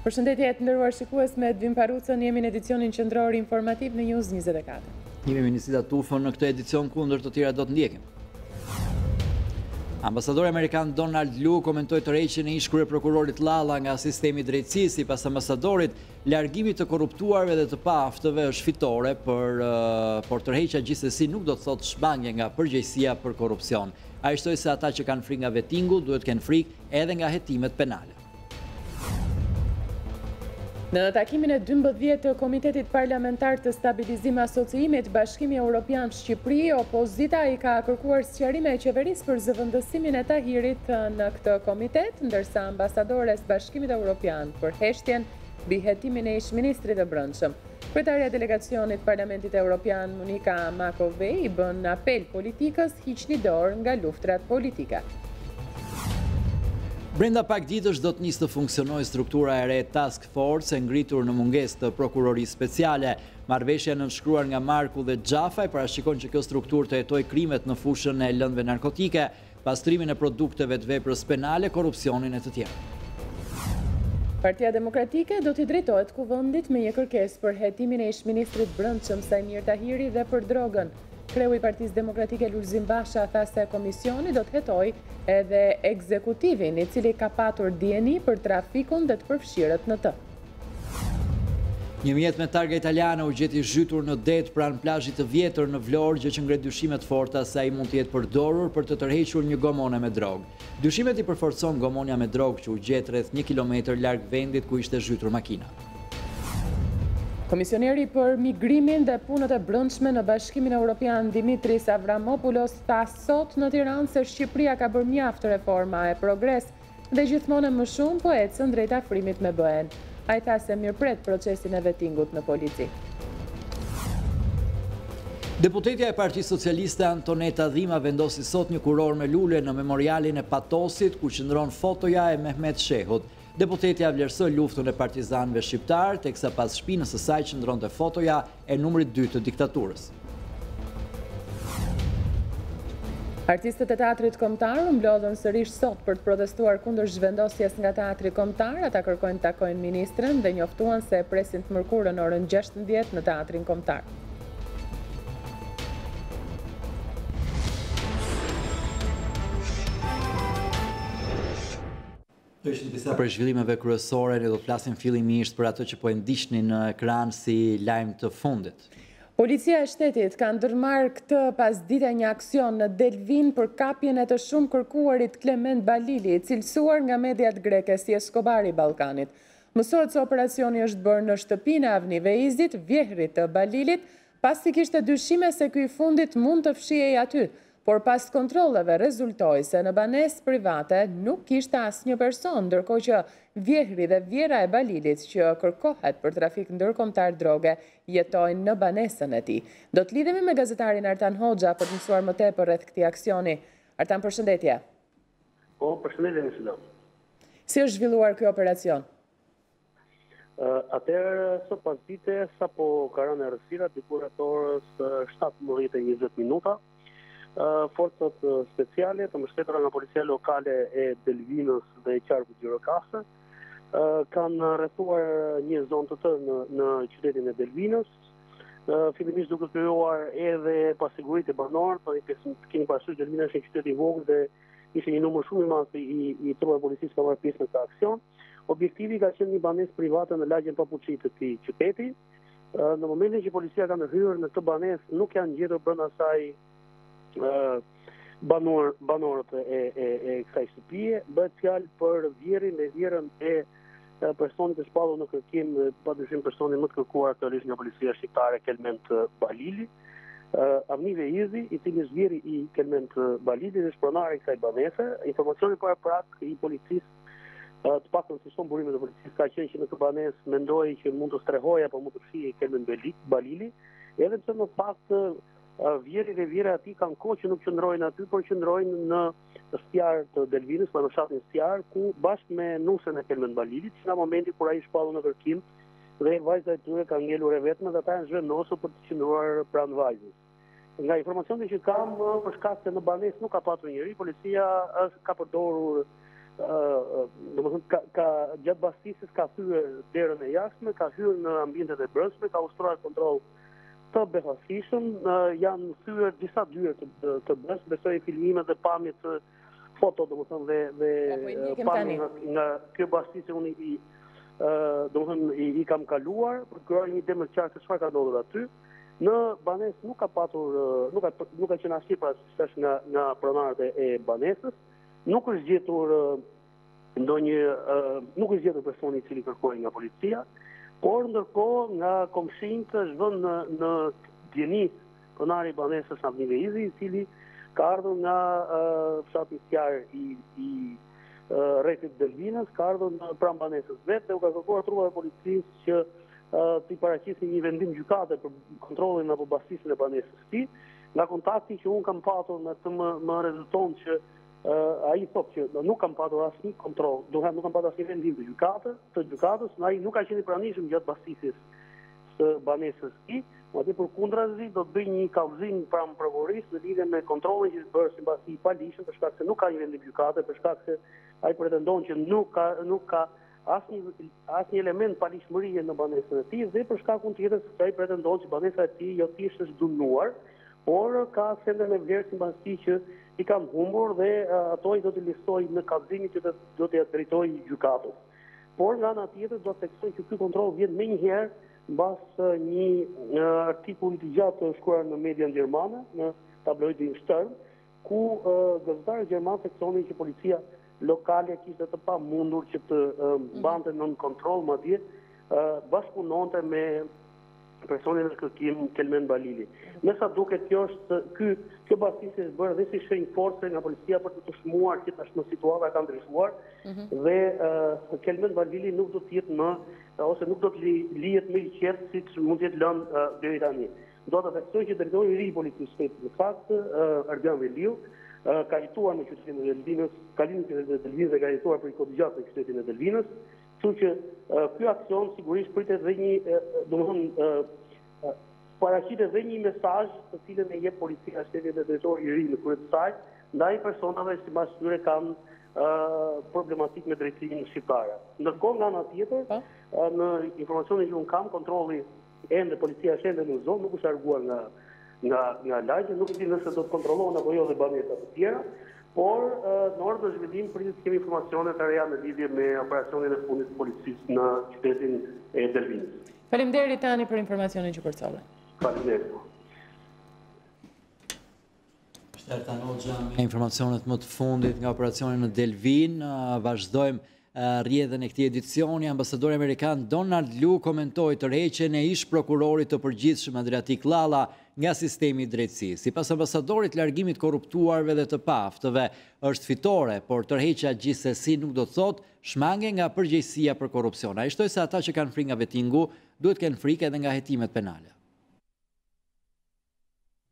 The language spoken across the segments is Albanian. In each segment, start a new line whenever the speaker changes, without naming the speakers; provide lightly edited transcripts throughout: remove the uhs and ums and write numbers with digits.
Përshëndetje të nderuar shikues, me Edvin Parucën jemi në edicionin qendror informativ në News 24.
Jemi me Nisita Tufën në këtë edicion kundër të tjera do të ndjekim. Ambasadori Amerikan Donald Lu komentoi tërheqjen e ish kryeprokurorit Lalla nga sistemi i drejtësisë. Sipas ambasadorit, largimi të korruptuarve dhe të paaftëve është fitore, por tërheqja gjithsesi nuk do të thotë shmangje nga përgjegjësia për korrupsion. Ai shtoi se ata që kanë frikë nga vettingu duhet të kenë frikë edhe nga hetimet penale.
Në takimin e 12 të Komitetit Parlamentar të Stabilizim Asociimit Bashkimi Evropian Shqipëri, opozita i ka kërkuar sqarime e qeverisë për zëvendësimin e tahirit në këtë komitet, ndërsa ambasadores Bashkimit Evropian për heshtjen mbi hetimin e ish-ministrit të brendshëm. Kryetaria e delegacionit Parlamentit Evropian Monika Makovej i bën apel politikës hiqni dorë nga luftrat politike.
Brenda pak ditësh do të nisë të funksionojë struktura e re Task Force e ngritur në mungesë të prokurorisë speciale. Marrëveshja nënshkruar nga Marku dhe Xhafaj parashikon që kjo strukturë të hetojë krimet në fushën e lëndëve narkotike, pastrimin e produkteve të veprës penale, korrupsionin e të tjerë.
Partia Demokratike do t'i drejtohet kuvendit me një kërkesë për hetimin e ish-ministrit brendshëm Sajmir Tahiri dhe për drogën. Kreu i Partisë Demokratike Lulzim Basha tha se komisioni do të hetojë edhe ekzekutivin i cili ka patur dieni për trafikun dhe të përfshirët në të.
Një mjet me targa italiane u gjeti zhytur në det pranë plazhit të vjetër në Vlorë, gjë që ngre dyshime të forta se ai mund të jetë përdorur për të tërhequr një gomone me drogë. Dyshimet i përforcon gomonja me drogë që u gjet rreth 1 kilometër larg vendit ku ishte zhytur makina.
Komisioneri për migrimin dhe punët e brendshme në Bashkimin Evropian Dimitris Avramopoulos tha sot në Tiranë se Shqipëria ka bërë mjaft reforma e progres dhe gjithmonë më shumë po ecën drejt afrimit me BE-n. Ai tha se mirëpret procesin e vettingut në polici.
Deputetja e Partisë Socialiste Antoneta Dhima vendosi sot një kuror me lule në memorialin e Patosit ku qëndron fotoja e Mehmet Shehut. Deputetja vlerësoi luftën e partizanëve shqiptar, teksa pas shpinës së saj qëndronte fotoja e numrit 2 të diktaturës.
Artistët e teatrit kombëtar u mblodhën sërish sot për të protestuar kundër zhvendosjes nga teatri kombëtar. Ata kërkojnë të takojnë ministren dhe njoftuan se presin të mërkurën orën 16 në teatrin kombëtar.
Do ishin disa për zhvillimeve kryesore, ne do të flasim fillimisht për ato që po e ndiqni në ekran si lajm të fundit.
Policia e shtetit ka ndërmarrë këtë pasdite një aksion në Delvin për kapjen e të shumë kërkuarit Klement Balili, cilësuar nga mediat greke si Eskobari i Ballkanit. Mësohet se operacioni është bërë në shtëpinë e Avniveizit, vjehrit të Balilit, pasi kishte dyshime se ky i fundit mund të fshihej aty. Por pas kontrolleve rezultoi se në banesë private nuk kishte asnjë person, ndërkohë që vjehri dhe vjera e Balilit që kërkohet për trafik ndërkombëtar droge jetojnë në banesën e tij. Do të lidhemi me gazetarin Artan Hoxha për të mësuar më tepër rreth këtij aksioni. Artan, përshëndetje.
Po, përshëndetje Nisida.
Si është zhvilluar ky operacion?
Atëherë sot pasdite sapo ka rënë errësira diku rreth orës 17:20 minuta. Forcat speciale të mbështetura nga policia lokale e Delvinës dhe e qarkut Gjirokasë kanë rrethuar një zonë të tërë në qytetin e Delvinës. Fillimisht duke krijuar edhe pasigurit e banorëve, por keni parasysh Delvina është një qytet i vogël dhe ishte një numër shumë i madh i trupave policisë ka marrë pjesë në këtë aksion. Objektivi ka qenë një banesë private në lagjen papuçi të këtij qyteti. Në momentin që policia ka ndërhyrë në këtë banesë, nuk janë gjetur brenda saj banorët e kësaj shtëpie. Bëhet fjalë për vjerin dhe vjerën e personit të shpallur në kërkim, padyshim personi më të kërkuar aktualisht nga policia shqiptare, Klement Balili. Avniveizi, i cili është vjeri i Klement Balilit, është pronari i kësaj banese. Informacioni paraprak i policisë, të paktën si son burimet e policisë, ka qenë që në këtë banesë mendoi që mund të strehojë apo mund të fshihej Klement Balili, edhe pse në fakt vjeri dhe vjera ati kanë kohë që nuk qëndrojnë aty, por qëndrojnë në Stjarë të Delvinës, në fshatin Stjarë, ku bashkë me nusën e Klement Balilit, që nga momenti kur ai shpallur në kërkim dhe vajza e tyre ka ngelur e vetme dhe ata janë zhvendosur për të qëndruar pranë vajzës. Nga informacionet që kam, për shkak se në banesë nuk ka patur njerëj, policia ka përdorur gjatë bashkësisjes ka hyrë derën e jashtme, ka hyrë në ambientet e brendshme, ka ushtuar kontroll të befasishëm, janë thyer disa dyert të brendshme, besoj filmimet dhe pamjet foto, domethënë dhe pamjet nga kjo bashkësisje unë domethënë i kam kaluar për të krijuar një demë të qartë se çfarë ka ndodhur aty. Në banesë nuk ka patur nuk ka qenë asnjë parasysh nga pronarët e banesës. Nuk është gjetur nuk është gjetur personi i cili kërkoi nga policia, por ndërkohë nga komshinjt është vënë në djeni pronari i banesës Lajmeve, i cili ka ardhur nga fshati sqar i rrethit Delvinës, ka ardhur në pranë banesës vetë dhe u ka kërkuar trupat e policisë që t'i paraqisin një vendim gjykate për kontrollin apo bashkësisjen e banesës së tij. Nga kontakti që unë kam patur me të më rezulton që ai thotë që nuk kam patur asnjë kontroll, nuk kam patur asnjë vendim të gjykatës, ai nuk ka qenë i pranishëm gjatë bashkësisjes së banesës së tij, madje përkundrazi do të bëj një kallëzim pranë prokurorisë në lidhje me kontrollin që bërë sipas i palishëm për shkak se nuk ka një vendim gjykate, për shkak se ai pretendon që nuk ka asnjë element palishmërie në banesën e tij dhe për shkakun tjetër se ai pretendon që banesa e tij jo thjesht është dënuar, por ka sende me vlerë sipas tij që i kanë humbur dhe ato i do të listoj në kallëzimin që do t'ia drejtoj gjykatës. Por nga ana tjetër do të theksoj që ky kontroll vjen menjëherë mbas një artikulli të gjatë të shkruar në median gjermane, në tabloidin Stern, ku gazetarët gjermanë theksonin që policia lokale kishte të pamundur që të mbante nën kontroll, madje bashkëpunonte me personin e kërkim Kelmen Balili. Me sa duket kjo bashkësisje është bërë dhe si shenjë force nga policia për të çmuar që tashmë situata ka ndryshuar dhe Kelmen Balili nuk do të jetë më ose nuk do të lihet më i qetë siç mund të jetë lënë deri tani. Do të theksoj që drejtori i ri i policisë shtetit, në fakt, Argan Veliu, ka jetuar në qytetin e Delvinës, ka lindur në qytetin e Delvinës dhe ka jetuar për kohë gjatë në qytetin e Delvinës, kështu që ky aksion sigurisht pritet dhe një, domethënë, paraqitet dhe një mesazh të cilën e jep policia e shtetit dhe drejtori i ri në krye të saj ndaj personave që sipas tyre kanë problematik me drejtsinë shqiptare. Ndërkohë nga ana tjetër, në informacionin që unë kam, kontrolli policia është ende në zonë, nuk është larguar nga lagje, nuk e di nëse do të kontrollohen apo jo dhe banesa të tjera, por në orë të zhvillim pritet të kemi informacione të reja në lidhje me operacionin e fundit të policisë në qytetin e Delvinës.
Faleminderit tani për informacionin që përcolle.
Faleminderit.
Shterta Noxha me informacionet më të fundit nga operacioni në Delvin. Vazhdojmë rrjedhën e këtij edicioni. Ambasadori amerikan Donald Lu komentoi tërheqjen e ish prokurorit të përgjithshëm Adriatik Llalla nga sistemi i drejtësisë. Sipas ambasadorit, largimi i korruptuarve dhe të paaftëve është fitore, por tërheqja gjithsesi nuk do të thotë shmangje nga përgjegjësia për korrupsion. Ai shtoi se ata që kanë frikë nga vetingu duhet të kenë frikë edhe nga hetimet penale.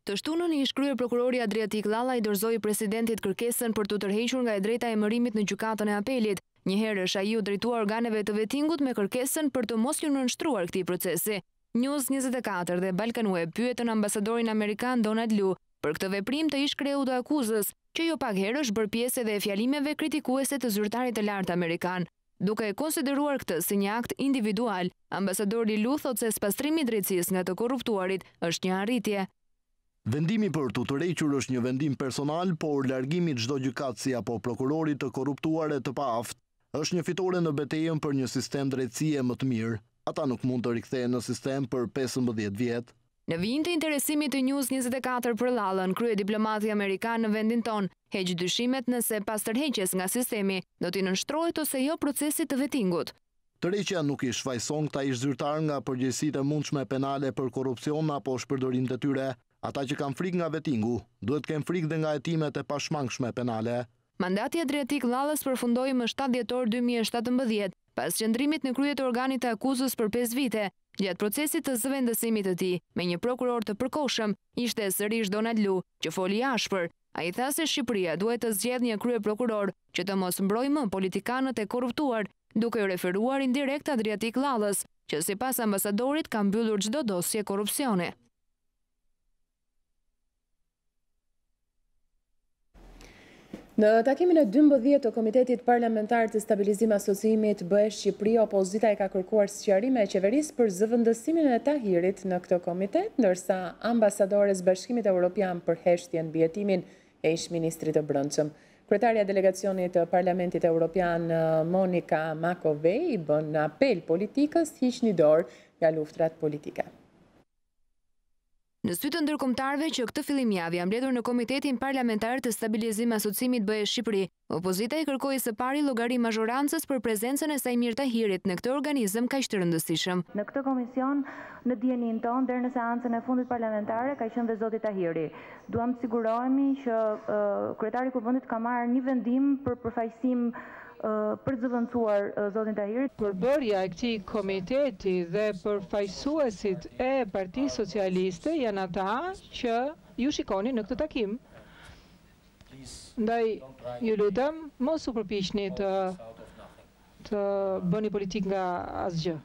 Të shtunën i shkryer prokurori Adriatik Llalla i dorëzoi presidentit kërkesën për të tërhequr nga e drejta e emërimit në gjykatën e apelit. Njëherë është ai u drejtua organeve të vetingut me kërkesën për të mos iu nënshtruar këtij procesi. News24 dhe Balkanweb pyetën ambasadorin amerikan Donald Lu për këtë veprim të ish kreu të akuzës, që jo pak herë është bërë pjesë edhe e fjalimeve kritikuese të zyrtarit të lartë amerikan. Duke e konsideruar këtë si një akt individual, ambasadori Lu thotë se spastrimi i drejtësisë nga të korruptuarit është një arritje.
Vendimi për të tërhequr është një vendim personal, por largimi çdo gjykatësi apo prokurorit të korruptuar e të paaft është një fitore në betejën për një sistem drejtësie më të mirë. Ata nuk mund të rikthehen në sistem për 15 vjet.
Në vijim të interesimit të News24 për Llallën, krye diplomati amerikan në vendin ton heq dyshimet nëse pas tërheqjes nga sistemi do t'i nënshtrohet ose jo procesit të vetingut.
Tërheqja nuk i shfaqson këta ish zyrtar nga përgjegjësitë e mundshme penale për korrupsion apo shpërdorim të tyre. Ata që kanë frikë nga vetingu, duhet kenë frikë dhe nga hetimet e pashmangshme penale.
Mandati Adriatik Llallës përfundoi më 7 dhjetor 2017, pas qëndrimit në krye të organit të akuzës për 5 vite, gjatë procesit të zëvendësimit të tij me një prokuror të përkohshëm, ishte sërish Donald Lu, që foli ashpër. Ai tha se Shqipëria duhet të zgjedhë një krye prokuror që të mos mbrojë më politikanët e korruptuar, duke u referuar indirekt Adriatik Llallës, që sipas ambasadorit ka mbyllur çdo dosje korrupsioni.
Në takimin e 12 të Komitetit Parlamentar të Stabilizim Asociimit BE-Shqipëri, opozita e ka kërkuar sqarime e qeverisë për zëvendësimin e Tahirit në këtë komitet, ndërsa ambasadores Bashkimit Evropian për heshtjen mbi hetimin e ish-ministrit të brendshëm. Kryetarja e delegacionit të Parlamentit Evropian Monika Makovej i bën apel politikës hiqni dorë nga luftrat politike.
Në sy të ndërkombëtarëve që këtë fillim javë janë mbledhur në Komitetin Parlamentar të Stabilizim Asociimit BE-Shqipëri, opozita i kërkoi së pari llogari mazhorancës për prezencën e saj Mir Tahirit në këtë organizëm kaq të rëndësishëm.
Në këtë komision, në dijenin tonë, deri në seancën e fundit parlamentare, ka qenë dhe zoti Tahiri. Duam të sigurohemi që kryetari i Kuvendit ka marrë një vendim për përfaqësim për zëvendësuar zotin Tahiri.
Përbërja e këtij komiteti dhe përfaqësuesit e Partisë Socialiste janë ata që ju shikoni në këtë takim. Ndaj ju lutem, mos u përpiqni të bëni politikë nga asgjë.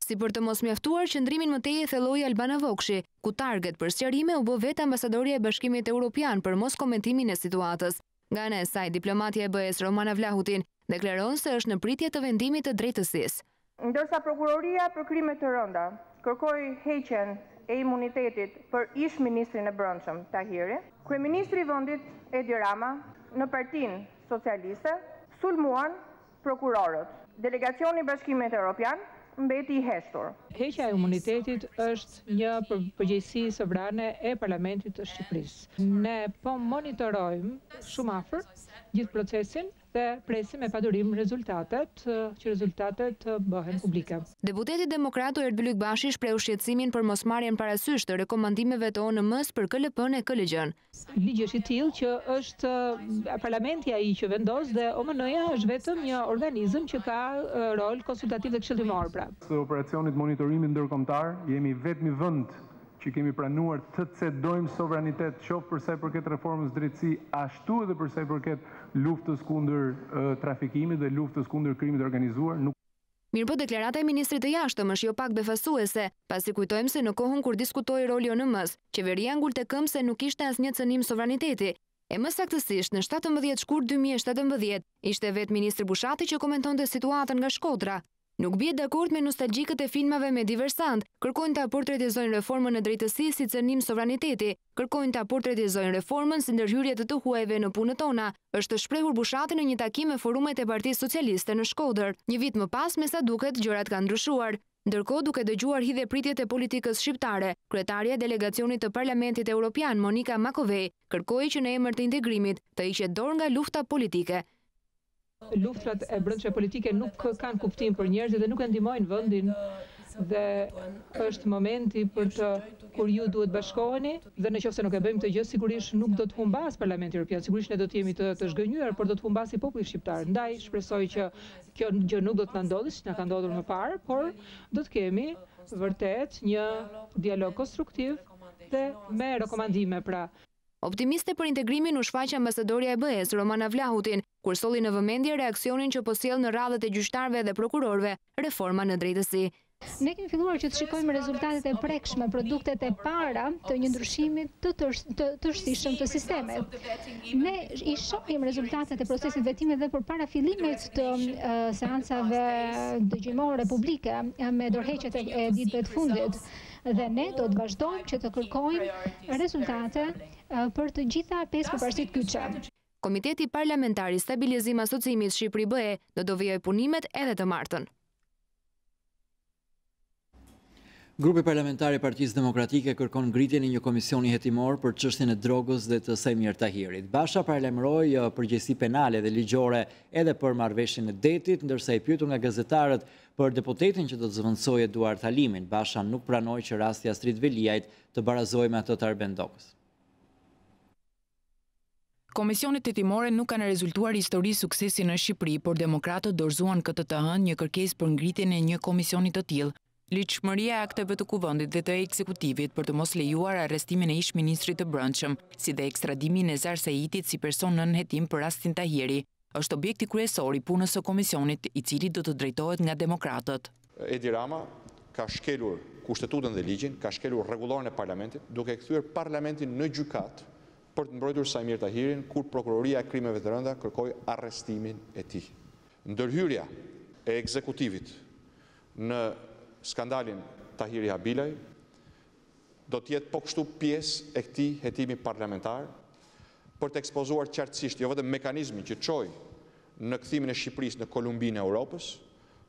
Si për të mos mjaftuar qëndrimin më tej e thelloi Albana Vokshi, ku target për sqarime u bë vetë ambasadorja e Bashkimit Evropian për mos komentimin e situatës. Nga ana e saj, diplomatja e BE-s Romana Vlahutin deklaron se është në pritje të vendimit të drejtësisë.
Ndërsa prokuroria për krime të rënda kërkoi heqjen e imunitetit për ish-ministrin e brendshëm Tahiri, kryeministri i vendit Edi Rama në Partinë Socialiste sulmuan prokurorët. Delegacioni i Bashkimit Evropian mbeti i heshtur.
Heqja e imunitetit është një përgjegjësi sovrane e Parlamentit të Shqipërisë. Ne po monitorojmë shumë afër gjithë procesin dhe presim me padurim që rezultatet bëhen publike.
Deputeti demokratu Erbil Bashi shpreu shqetësimin për mosmarrjen parasysh të rekomandimeve të ONM-s për KLP-n e KLG-n.
Ligji është i tillë që është parlamenti ai që vendos dhe OMN-ja është vetëm një organizëm që ka rol konsultativ dhe këshillimor pra.
Së operacionit monitorimit ndërkombëtar jemi vetmi vend që kemi pranuar të cedojmë sovranitet qoftë për sa i përket reformës drejtësi, ashtu edhe për sa i përket luftës kundër trafikimit dhe luftës kundër krimit organizuar.
Mirëpo deklarata e ministrit të jashtëm është jo pak befasuese, pasi kujtojmë se në kohën kur diskutoi roli ONM-s, qeveria ngulte këmbë se nuk ishte asnjë cënim sovraniteti. E më saktësisht, në 17 shkurt 2017, ishte vetë ministri Bushati që komentonte situatën nga Shkodra. Nuk bie dakord me nostalgjikët e filmave me diversant, kërkojnë ta portretizojnë reformën në drejtësi si cënim sovraniteti, kërkojnë ta portretizojnë reformën si ndërhyrje të huajve në punët tona, është shprehur Bushati në një takim me forumet e Partisë Socialiste në Shkodër. Një vit më pas, me sa duket, gjërat kanë ndryshuar. Ndërkohë, duke dëgjuar hidhepritjet e politikës shqiptare, kryetarja e delegacionit të Parlamentit Evropian Monika Makovej kërkoi që në emër të integrimit të hiqet dorë nga lufta politike.
Luftrat e brendshme politike nuk kanë kuptim për njerëzit dhe nuk e ndihmojnë vendin dhe është momenti kur ju duhet bashkoheni dhe nëse nuk e bëjmë këtë gjë sigurisht nuk do të humbas Parlamenti Evropian, sigurisht ne do të jemi të zhgënjur, por do të humbasi populli shqiptar. Ndaj shpresoj që kjo gjë nuk do të na ndodhë, siç na ka ndodhur më parë, por do të kemi vërtet një dialog konstruktiv dhe me rekomandime pra.
Optimiste për integrimin u shfaq ambasadorja e BE-s Romana Vlahutin, kur solli në vëmendje reaksionin që po sjell në radhët e gjyqtarëve dhe prokurorëve reforma në drejtësi.
Ne kemi filluar që të shikojmë rezultatet e prekshme, produktet e para të një ndryshimi të tërësishëm të sistemit. Ne i shohim rezultatet e procesit vetimi dhe përpara fillimit të seancave dëgjimore publike me dorëheqjet e ditëve të fundit. Dhe ne do të vazhdojmë që të kërkojmë rezultate për të gjitha 5 përparësit kyçe.
Komiteti Parlamentar i Stabilizim Asociimit Shqipëri-BE do vijojë punimet edhe të martën.
Grupi parlamentar i Partisë Demokratike kërkon ngritjen e një komisioni hetimor për çështjen e drogës dhe të saj Mir Tahirit. Basha paralajmëroi përgjegjësi penale dhe ligjore edhe për marrëveshjen e detit, ndërsa i pyetur nga gazetarët për deputetin që do të zëvendësojë Eduard Halimin, Basha nuk pranoi që rasti Astrid Veliajt të barazojë me atë të Arben Dokës.
Komisionet hetimore nuk kanë rezultuar histori suksesi në Shqipëri, por demokratët dorëzuan këtë të hënë një kërkesë për ngritjen e një komisioni të tillë. Ligjshmëria e akteve të kuvendit dhe të ekzekutivit për të mos lejuar arrestimin e ish-ministrit të brendshëm, si dhe ekstradimin e Zar Saitit si person nën hetim për rastin Tahiri, është objekti kryesor i punës së komisionit, i cili do të drejtohet nga demokratët.
Edi Rama ka shkelur kushtetutën dhe ligjin, ka shkelur rregulloren e parlamentit, duke kthyer parlamentin në gjykatë për të mbrojtur Sajmir Tahirin, kur prokuroria e krimeve të rënda kërkoi arrestimin e tij. Ndërhyrja e ekzekutivit në skandalin Tahiri Habilaj do të jetë po kështu pjesë e këtij hetimi parlamentar për të ekspozuar qartësisht jo vetëm mekanizmin që çoi në kthimin e Shqipërisë në Kolumbinë e Europës,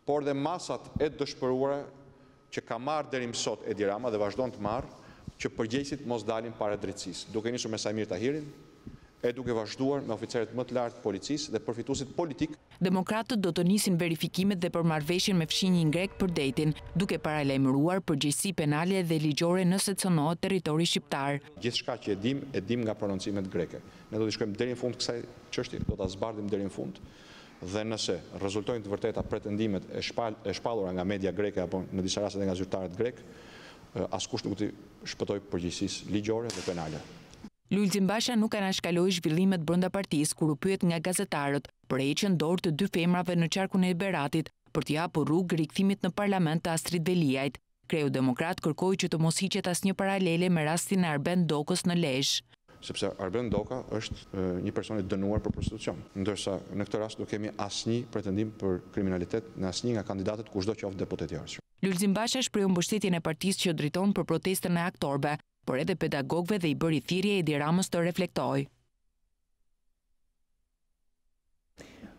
por dhe masat e dëshpëruara që ka marrë deri më sot Edi Rama dhe vazhdon të marrë, që përgjegjësit mos dalin para drejtësisë, duke nisur me Sajmir Tahirin e duke vazhduar me oficerët më të lartë të policisë dhe përfituesit politik.
Demokratët do të nisin verifikimet dhe për marrëveshjen me fshinjin grek për detin, duke paralajmëruar përgjegjësi penale dhe ligjore nëse cënohet territori shqiptar.
Gjithçka që e dim nga prononcimet greke. Ne do të shkojmë deri në fund kësaj çështje, do ta zbardhim deri në fund. Dhe nëse rezultojnë të vërteta pretendimet e shpallura nga media greke apo në disa raste nga zyrtarët grek, askush nuk të shpëtoj përgjegjësisë ligjore dhe penale.
Lulzim Basha nuk anashkaloi zhvillimet brenda partisë kur u pyet nga gazetarët për heqjen dorë të 2 femrave në qarkun e Beratit për t'i hapur rrugë rikthimit në parlament të Astrid Veliajt. Kreu Demokrat kërkoi që të mos hiqet asnjë paralele me rastin e Arben Dokës në Lezhë.
Sepse Arben Doka është një person i dënuar për prostitucion, ndërsa në këtë rast nuk kemi asnjë pretendim për kriminalitet në asnjë nga kandidatët kushdo qoftë deputet i ardhshëm.
Lulzim Basha shprehu mbështetjen e partisë që drejton për protestën e aktorëve, por edhe pedagogëve dhe i bëri thirrje Edi Ramës të reflektojë.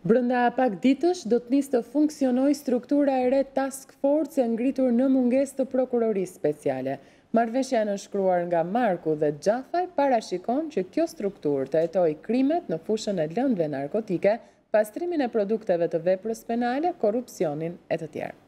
Brenda pak ditësh do të nisë të funksionojë struktura e re task force e ngritur në mungesë të prokurorisë speciale. Marrëveshja në shkruar nga Marku dhe Gjafaj parashikon që kjo strukturë të hetojë krimet në fushën e lëndëve narkotike, pastrimin e produkteve të veprës penale, korrupsionin e të tjerë.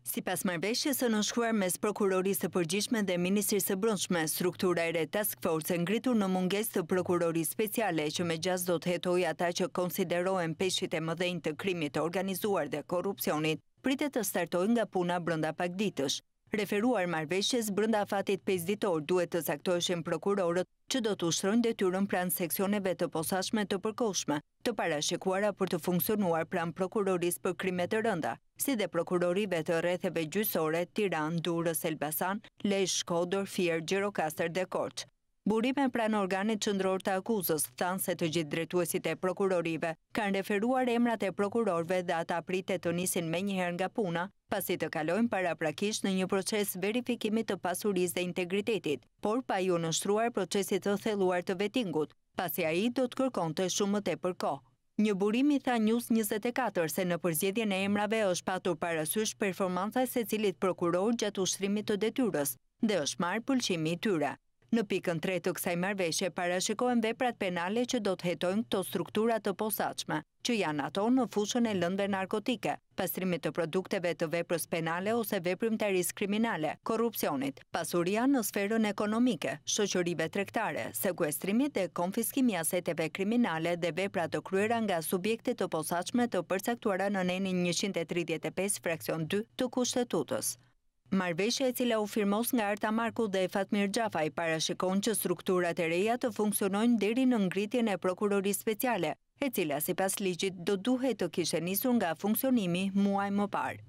Sipas marrëveshjes së nënshkruar mes prokurorisë së përgjithshme dhe ministrisë së brendshme, struktura e re task force e ngritur në mungesë të prokurorisë speciale që me gjas do të hetojë ata që konsiderohen peshqit e mëdhenj të krimit të organizuar dhe korrupsionit, pritet të startojë nga puna brenda pak ditësh. Referuar marrëveshjes, brenda afatit 5 ditor duhet të saktoheshin prokurorët që do të ushtrojnë detyrën pranë seksioneve të posaçme të përkohshme, të parashikuara për të funksionuar pranë prokurorisë për krime të rënda, si dhe prokurorive të rretheve gjyqësore Tiranë, Durrës, Elbasan, Lezhë, Shkodër, Fier, Gjirokastër dhe Korçë. Burime pranë organit qendror të akuzës thanë se të gjithë drejtuesit e prokurorive kanë referuar emrat e prokurorëve dhe ata pritet të nisin menjëherë nga puna, pasi të kalojnë paraprakisht në një proces verifikimi të pasurisë dhe integritetit, por pa ju nështruar procesit të thelluar të vettingut, pasi ai do të kërkonte shumë më tepër kohë. Një burim i tha News24 se në përzgjedhjen e emrave është patur parasysh performanca e secilit prokuror gjatë ushtrimit të detyrës dhe është marrë pëlqimi i tyre. Në pikën 3 të kësaj marrëveshje parashikohen veprat penale që do të hetojnë këto struktura të posaçme, që janë ato në fushën e lëndëve narkotike, pastrimit të produkteve të veprës penale ose veprimtarisë kriminale, korrupsionit, pasuria në sferën ekonomike, shoqërive tregtare, sekuestrimit dhe konfiskimi i aseteve kriminale dhe vepra të kryera nga subjekte të posaçme të përcaktuara në nenin 135 fraksion 2 të Kushtetutës. Marrëveshja e cila u firmos nga Arta Marku dhe Fatmir Gjafaj parashikon që strukturat e reja të funksionojnë deri në ngritjen e prokurorisë speciale, e cila sipas ligjit do duhet të kishte nisur nga funksionimi muaj më parë.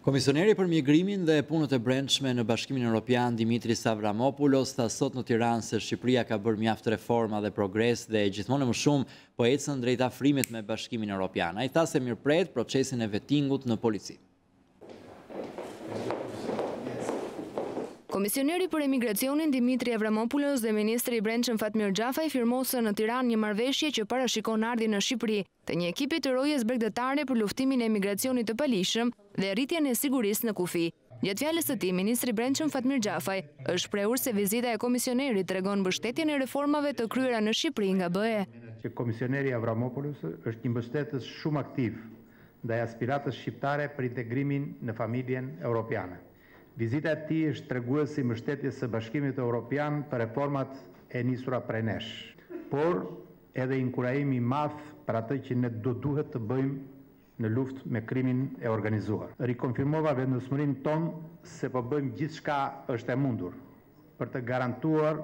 Komisioneri për migrimin dhe punët e brendshme në Bashkimin Evropian Dimitris Avramopoulos tha sot në Tiranë se Shqipëria ka bërë mjaft reforma dhe progres dhe gjithmonë më shumë po ecën drejt afrimit me Bashkimin Evropian. Ai tha se mirëpret procesin e vettingut në polici.
Komisioneri për emigracionin Dimitri Avramopoulos dhe ministri i brendshëm Fatmir Gjafaj firmosën në Tiranë një marrëveshje që parashikon ardhjen në Shqipëri të një ekipi të rojes bregdetare për luftimin e emigracionit të palishëm dhe rritjen e sigurisë në kufi. Gjatë fjalës së tij, ministri i brendshëm Fatmir Gjafaj është shprehur se vizita e komisionerit tregon mbështetjen e reformave të kryera në Shqipëri nga BE.
Që komisioneri Avramopoulos është një mbështetës shumë aktiv ndaj aspiratës shqiptare për integrimin në familjen europiane. Vizita e tij është treguesi i mbështetjes së Bashkimit Evropian për reformat e nisura prej nesh, por edhe inkurajim i madh për atë që ne duhet të bëjmë në luftë me krimin e organizuar. Rikonfirmova vendosmërinë tonë se po bëjmë gjithçka është e mundur për të garantuar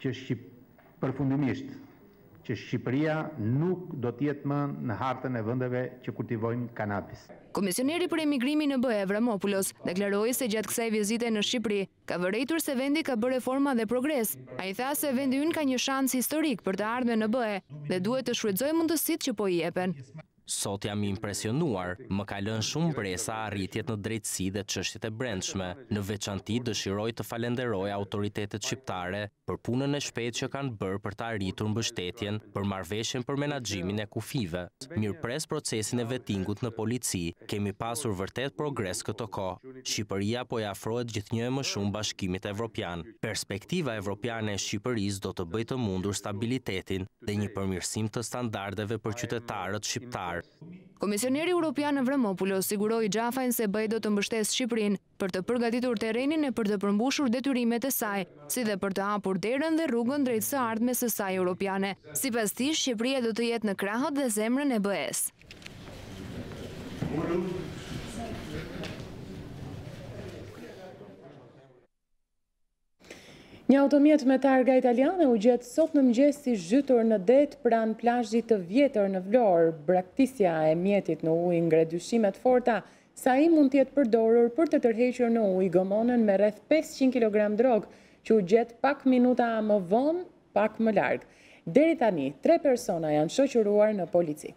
që përfundimisht që Shqipëria nuk do t'jetë më në hartën e vendeve që kultivojnë kanabis.
Komisioneri për emigrimin në BE Avramopoulos deklaroi se gjatë kësaj vizite në Shqipëri ka vërejtur se vendi ka bërë reforma dhe progres. Ai tha se vendi ynë ka një shans historik për të ardhmen në BE dhe duhet të shfrytëzojë mundësitë që po i jepen.
Sot jam impresionuar, më ka lënë shumë bresa arritjet në drejtësi dhe çështjet e brendshme. Në veçanti dëshiroj të falenderoj autoritetet shqiptare për punën e shpejtë që kanë bërë për të arritur mbështetjen për marrëveshjen për menaxhimin e kufive. Mirëpres procesin e vettingut në polici, kemi pasur vërtet progres këto kohë. Shqipëria po i afrohet gjithnjë më shumë Bashkimit Evropian. Perspektiva evropiane e Shqipërisë do të bëjë të mundur stabilitetin dhe një përmirësim të standardeve për qytetarët shqiptar.
Komisioneri Europian Avramopoulos siguroi Xhafajn se BE do të mbështesë Shqipërinë për të përgatitur terrenin e për të përmbushur detyrimet e saj, si dhe për të hapur derën dhe rrugën drejt së ardhmes së saj europiane. Sipas tij, Shqipëria do të jetë në krahët dhe zemrën e BE-s.
Një automjet me targa italiane u gjet sot në mëngjes si zhytur në det pranë plazhit të vjetër në Vlorë. Braktisja e mjetit në ujë ngre dyshime të forta se ai mund të jetë përdorur për të tërhequr në ujë gomonën me rreth 500 kg drog, që u gjet pak minuta më vonë, pak më larg. Deri tani, 3 persona janë shoqëruar në polici.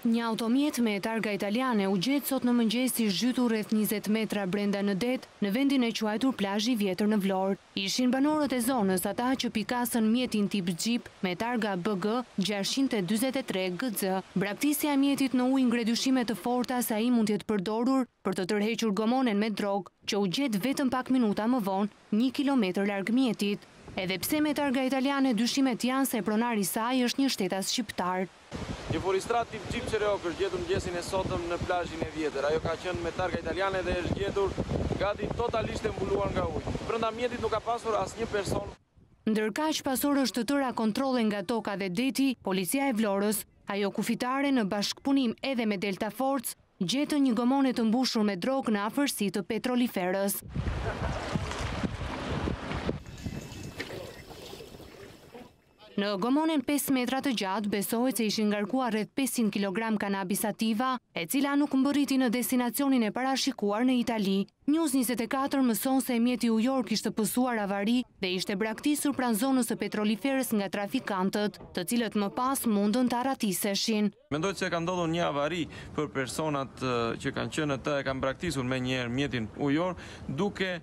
Një automjet me targa italiane u gjet sot në mëngjes si zhytur rreth 20 metra brenda në det, në vendin e quajtur plazhi vjetër në Vlorë. Ishin banorët e zonës ata që pikasën mjetin tip Jeep me targa BG 643 GZ. Braktisja e mjetit në ujë ngre dyshime të forta se ai mund të jetë përdorur për të tërhequr gomonen me drogë, që u gjet vetëm pak minuta më vonë, 1 kilometër larg mjetit. Edhe pse me targa italiane dyshimet janë se pronari i saj është një shtetas shqiptar.
Një foristrat tip Jeep Cherokee është gjetur mëngjesin e sotëm në plazhin e vjetër. Ajo ka qenë me targa italiane dhe është gjetur gati totalisht e mbuluar nga ujë. Brenda mjetit nuk ka pasur asnjë person.
Ndërkaq pasor është të tëra kontrolle nga toka dhe deti, policia e Vlorës, ajo kufitare në bashkëpunim edhe me Delta Force, gjetën një gomone të mbushur me drogë në afërsi të petroliferës. Në gomonen 5 metra të gjatë besohet se ishin ngarkuar rreth 500 kg kanabis sativa, e cila nuk mbërriti në destinacionin e parashikuar në Itali. News24 mëson se mjeti ujor kishte pësuar avari dhe ishte braktisur pranë zonës së petroliferës nga trafikantët, të cilët më pas mundën të arratiseshin.
Mendoj se ka ndodhur një avari për personat që kanë qenë të e kanë braktisur me njëherë mjetin ujor, duke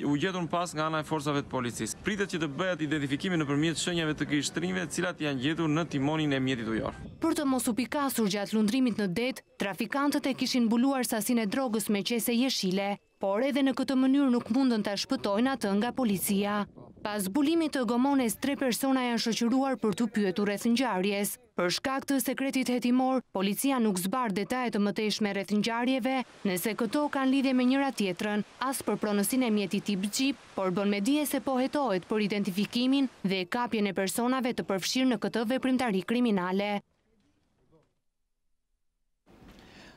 u gjetur pas nga ana e forcave të policisë. Pritet që të bëhet identifikimi nëpërmjet shenjave të grishtrimeve, të cilat janë gjetur në timonin e mjetit ujor.
Për të mos u pikasur gjatë lundrimit në det, trafikantët e kishin mbuluar sasinë e drogës me qese jeshile, por edhe në këtë mënyrë nuk mundën ta shpëtojnë atë nga policia. Pas zbulimit të gomones, 3 persona janë shoqëruar për të pyetur rreth ngjarjes. Për shkak të sekretit hetimor, policia nuk zbar detaje të mëtejshme rreth ngjarjeve, nëse këto kanë lidhje me njëra tjetrën, as për pronësinë e mjetit tip Jeep, por bën me dije se po hetohet për identifikimin dhe kapjen e personave të përfshirë në këtë veprimtari kriminale.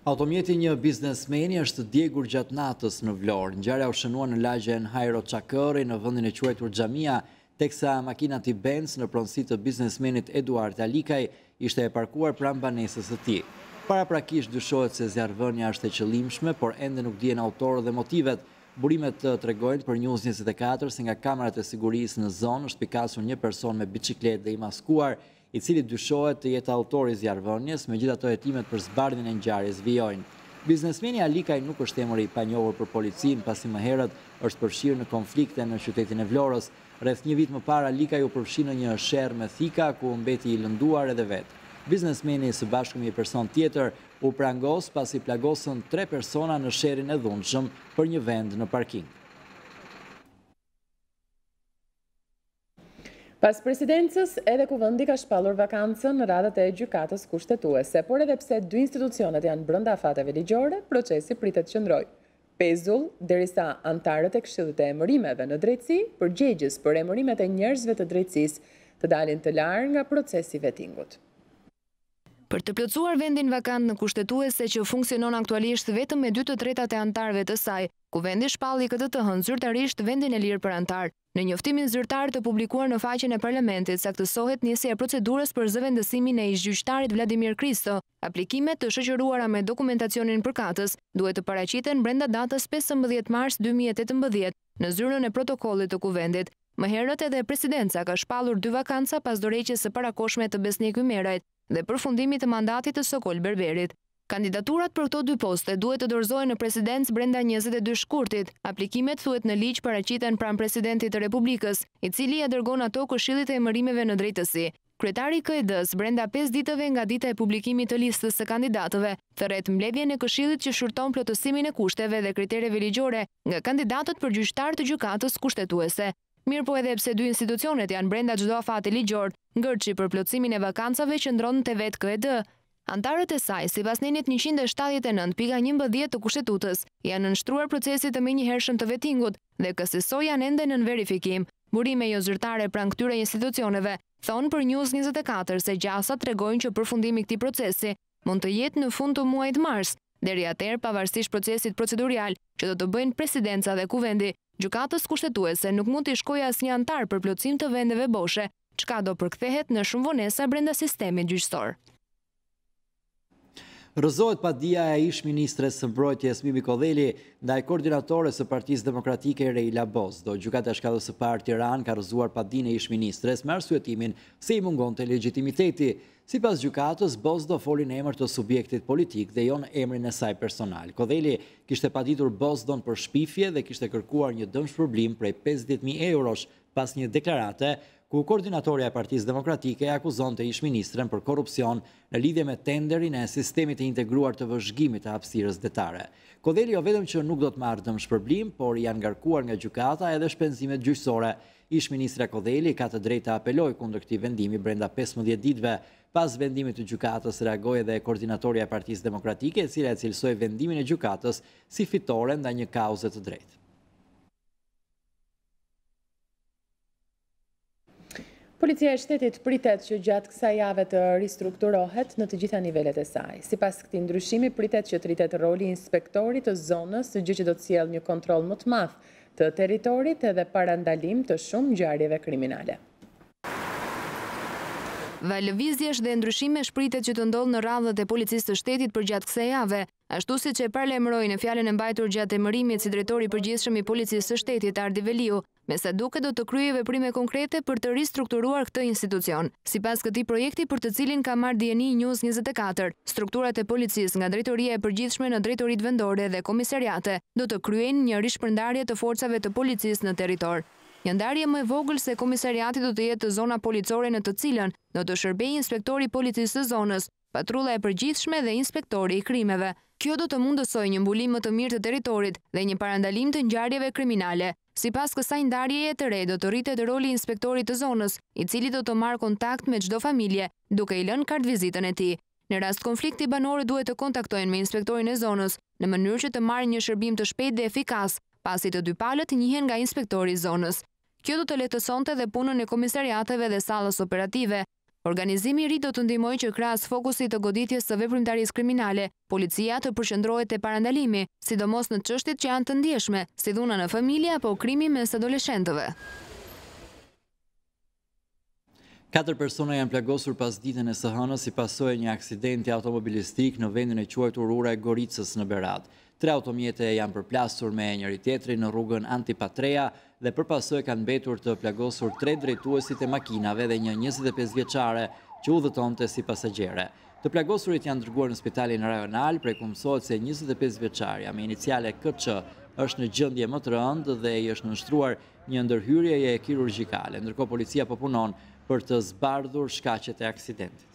Automjeti një biznesmeni është djegur gjatë natës në Vlorë. Ngjarja u shënua në lagjen Hajro Çakëri në vendin e quajtur Xhamia, teksa makina tip Benz në pronësi të biznesmenit Eduard Alikaj ishte e parkuar pranë banesës së tij. Paraprakisht dyshohet se zjarrvënia është e qëllimshme, por ende nuk dihen autorët dhe motivet. Burimet tregojnë për News24 se nga kamerat e sigurisë në zonë është pikasur një person me biçikletë dhe i maskuar, i cili dyshohet të jetë autori i zjarrvënies, megjithatë hetimet për zbardhjen e ngjarjes vijojnë. Biznesmeni Alikaj nuk është emër i panjohur për policinë, pasi më herët është përfshirë në konflikte në qytetin e Vlorës. Rreth një vit më parë Alikaj u përfshi në një sherr me thika ku mbeti i lënduar edhe vet. Biznesmeni së bashku me një person tjetër u prangos pasi plagosën 3 persona në sherrin e dhunshëm për një vend në parking.
Pas presidencës, edhe kuvendi ka shpallur vakancën në radhët e gjykatës kushtetuese, por edhe pse 2 institucionet janë brenda fateve ligjore, procesi pritet qëndroj. Pezull, derisa antarët e Këshillit të Emërimeve në drejtësi, përgjegjës për emërimet e njerëzve të drejtësisë të dalin të larë nga procesi vettingut.
Për të plotësuar vendin vakant në kushtetuese që funksionon aktualisht vetëm me 2/3 e antarëve të saj, ku vendi shpalli këtë të hënë zyrtarisht vendin e lirë për antar. Në njoftimin zyrtar të publikuar në faqen e parlamentit, saktësohet nisja e procedurës për zëvendësimin e ish-gjyqtarit Vladimir Kristo. Aplikimet të shoqëruara me dokumentacionin përkatës duhet të paraqiten brenda datës 15 mars 2018 në zyrën e protokollit të kuvendit. Më herët edhe presidenca ka shpallur 2 vakanca pas dorëheqjes së parakohshme të Besnik Ymerajt dhe përfundimit të mandatit të Sokol Berberit. Kandidaturat për këto 2 poste duhet të dorëzohen në presidencë brenda 22 shkurtit. Aplikimet thuhet në ligj paraqiten pranë presidentit të Republikës, i cili ja dërgon ato Këshillit të Emërimeve në Drejtësi. Kryetari i KED-s brenda 5 ditëve nga dita e publikimit të listës së kandidatëve, thërret mbledhjen e Këshillit që shërton plotësimin e kushteve dhe kritereve ligjore nga kandidatët për gjyqtar të gjykatës kushtetuese. Mirë po edhe pse 2 institucionet janë brenda çdo afati ligjor, ngërçi për plotësimin e vakancave qëndron te vetë KED. Antarët e saj, sipas nenit 179.11 të Kushtetutës, janë nënshtruar procesit të menjëhershëm të vetingut dhe kësaj janë ende nën verifikim. Burime jo zyrtare pranë këtyre institucioneve thonë për News24 se gjasat tregojnë që përfundimi i këtij procesi mund të jetë në fund të muajit mars. Deri atëherë, pavarësisht procesit procedurial që do të bëjnë presidenca dhe kuvendi, gjykatës kushtetuese nuk mund të shkojë asnjë antar për plotësim të vendeve boshe, çka do përkthehet në shumë vonesa brenda sistemit gjyqësor.
Rrëzohet padia e ish-ministres së mbrojtjes Mimi Kodheli ndaj koordinatores së Partisë Demokratike Reila Bozdo. Gjykata e shkallës së parë Tiranë ka rrëzuar padinë e ish-ministres me arsyetimin se i mungonte legitimiteti. Sipas gjykatës, Bozdo foli në emër të subjektit politik dhe jo në emrin e saj personal. Kodheli kishte paditur Bozdon për shpifje dhe kishte kërkuar një dëmshpërblim prej 50.000 eurosh pas një deklarate ku koordinatorja e Partisë Demokratike akuzonte ish-ministren për korrupsion në lidhje me tenderin e sistemit të integruar të vëzhgimit të hapësirës detare. Kodheli jo vetëm që nuk do të marrë dëmshpërblim, por janë ngarkuar nga gjykata edhe shpenzimet gjyqësore. Ish-ministra Kodheli ka të drejtë të apelojë kundër këtij vendimi brenda 15 ditëve. Pas vendimit të gjykatës reagoi edhe koordinatorja e Partisë Demokratike, e cila e cilësoi vendimin e gjykatës si fitore ndaj një kauze të drejtë.
Policia e shtetit pritet që gjatë kësaj jave të ristrukturohet në të gjitha nivelet e saj. Sipas këtij ndryshimi pritet që të rritet roli i inspektorit të zonës, gjë që do të sjellë një kontroll më të madh të territorit edhe parandalim të shumë ngjarjeve kriminale.
Vaj lëvizjesh dhe ndryshime shpritet që të ndodhë në radhët e policisë të shtetit për gjatë kësaj jave, ashtu si që paralajmëroi në fjalën e mbajtur gjatë emërimit si drejtori i përgjithshëm i policisë së shtetit Ardi Veliu, me sa duket do të kryejë veprime konkrete për të ristrukturuar këtë institucion. Sipas këtij projekti për të cilin ka marrë dieni News24, strukturat e policisë nga drejtoria e përgjithshme në drejtoritë vendore dhe komisariate do të kryejnë një rishpërndarje të forcave të policisë në territor. Një ndarje më e vogël se komisariati do të jetë zona policore në të cilën do të shërbejë inspektori i policisë së zonës, patrulla e përgjithshme dhe inspektori i krimeve. Kjo do të mundësojë një mbulim më të mirë të territorit dhe një parandalim të ngjarjeve kriminale. Sipas kësaj ndarjeje të re do të rritet roli i inspektorit të zonës, i cili do të marrë kontakt me çdo familje, duke i lënë kartvizitën e tij. Në rast konflikti, banorët duhet të kontaktojnë me inspektorin e zonës në mënyrë që të marrin një shërbim të shpejtë dhe efikas, pasi të dy palët njihen nga inspektori i zonës. Kjo do të lehtësonte dhe punën e komisariateve dhe sallës operative. Organizimi i ri do të ndihmojë që krahas fokusit të goditjes së veprimtarisë kriminale, policia të përqendrohet te parandalimi, sidomos në çështjet që janë të ndjeshme, si dhuna në familje apo krimi mes adoleshentëve.
4 persona janë plagosur pas ditën e së hënës si pasojë e një aksidenti automobilistik në vendin e quajtur Ura e Goricës në Berat. 3 automjete janë përplasur me njëri tjetrin në rrugën Antipatreja dhe përpasojë kanë mbetur të plagosur 3 drejtuesit e makinave dhe një 25 vjeçare që udhëtonte si pasagjere. Të plagosurit janë dërguar në spitalin rajonal, prej ku mësohet se 25 vjeçaria me iniciale KC është në gjendje më të rëndë dhe i është nënshtruar një ndërhyrje kirurgjikale, ndërkohë policia po punon për të zbardhur shkaqet e aksidentit.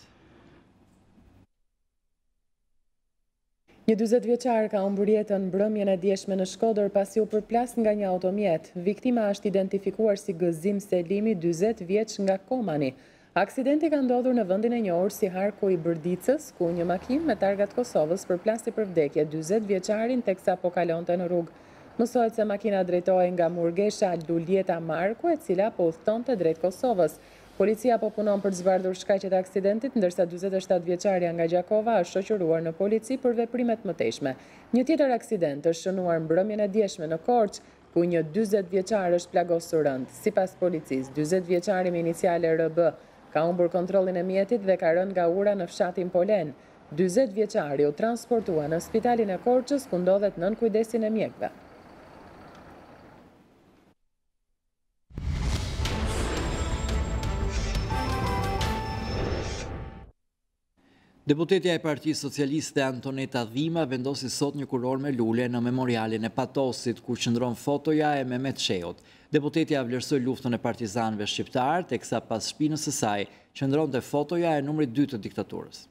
Një 40 vjeçar ka humbur jetën mbrëmjen e dieshme në Shkodër pasi u përplas nga një automjet. Viktima është identifikuar si Gëzim Selimi, 40 vjeç nga Komani. Aksidenti ka ndodhur në vendin e njohur si Harku i Bërdicës, ku një makinë me targat Kosovës përplasi për vdekje 40 vjeçarin teksa po kalonte në rrugë. Mësohet se makina drejtohej nga Murgesha Luljeta Marku, e cila po udhëtonte drejt Kosovës. Policia po punon për zbardhur shkaqet e aksidentit, ndërsa 47 vjeçaria nga Gjakova është shoqëruar në polici për veprimet mëtejshme. Një tjetër aksident është shënuar mbrëmjen e djeshme në Korçë, ku një 40 vjeçar është plagosur rënd. Sipas policisë, 40 vjeçari me iniciale RB ka humbur kontrollin e mjetit dhe ka rënë nga ura në fshatin Polen. 40 vjeçari u transportua në spitalin e Korçës, ku ndodhet nën kujdesin e mjekëve.
Deputetja e Partisë Socialiste Antoneta Dhima vendosi sot një kuror me lule në memorialin e Patosit, ku qëndron fotoja e Mehmet Sheut. Deputetja vlerësoi luftën e partizanëve shqiptar, teksa pas shpinës së saj qëndronte fotoja e numrit 2 të diktaturës.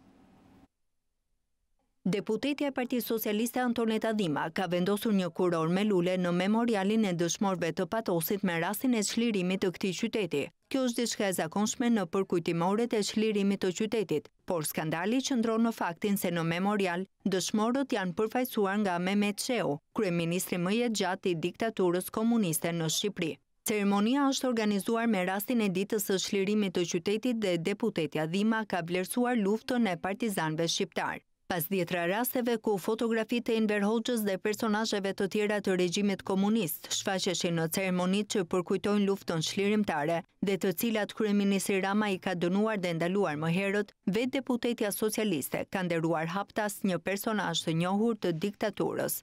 Deputetja e Partisë Socialiste Antoneta Dhima ka vendosur një kuror me lule në memorialin e dëshmorëve të Patosit me rastin e çlirimit të këtij qyteti. Kjo është diçka e zakonshme në përkujtimoret e çlirimit të qytetit, por skandali qëndron në faktin se në memorial dëshmorët janë përfaqësuar nga Mehmet Sheu, kryeministri më i gjatë i diktaturës komuniste në Shqipëri. Ceremonia është organizuar me rastin e ditës së çlirimit të qytetit dhe deputetja Dhima ka vlerësuar luftën e partizanëve shqiptar. Pas 10 rasteve ku fotografitë e Enver Hoxhës dhe personazheve të tjera të regjimit komunist shfaqeshin në ceremonitë që përkujtojnë luftën çlirimtare dhe të cilat kryeministri Rama i ka dënuar dhe ndaluar më herët, vetë deputetja socialiste ka nderuar haptas një personazh të njohur të diktaturës.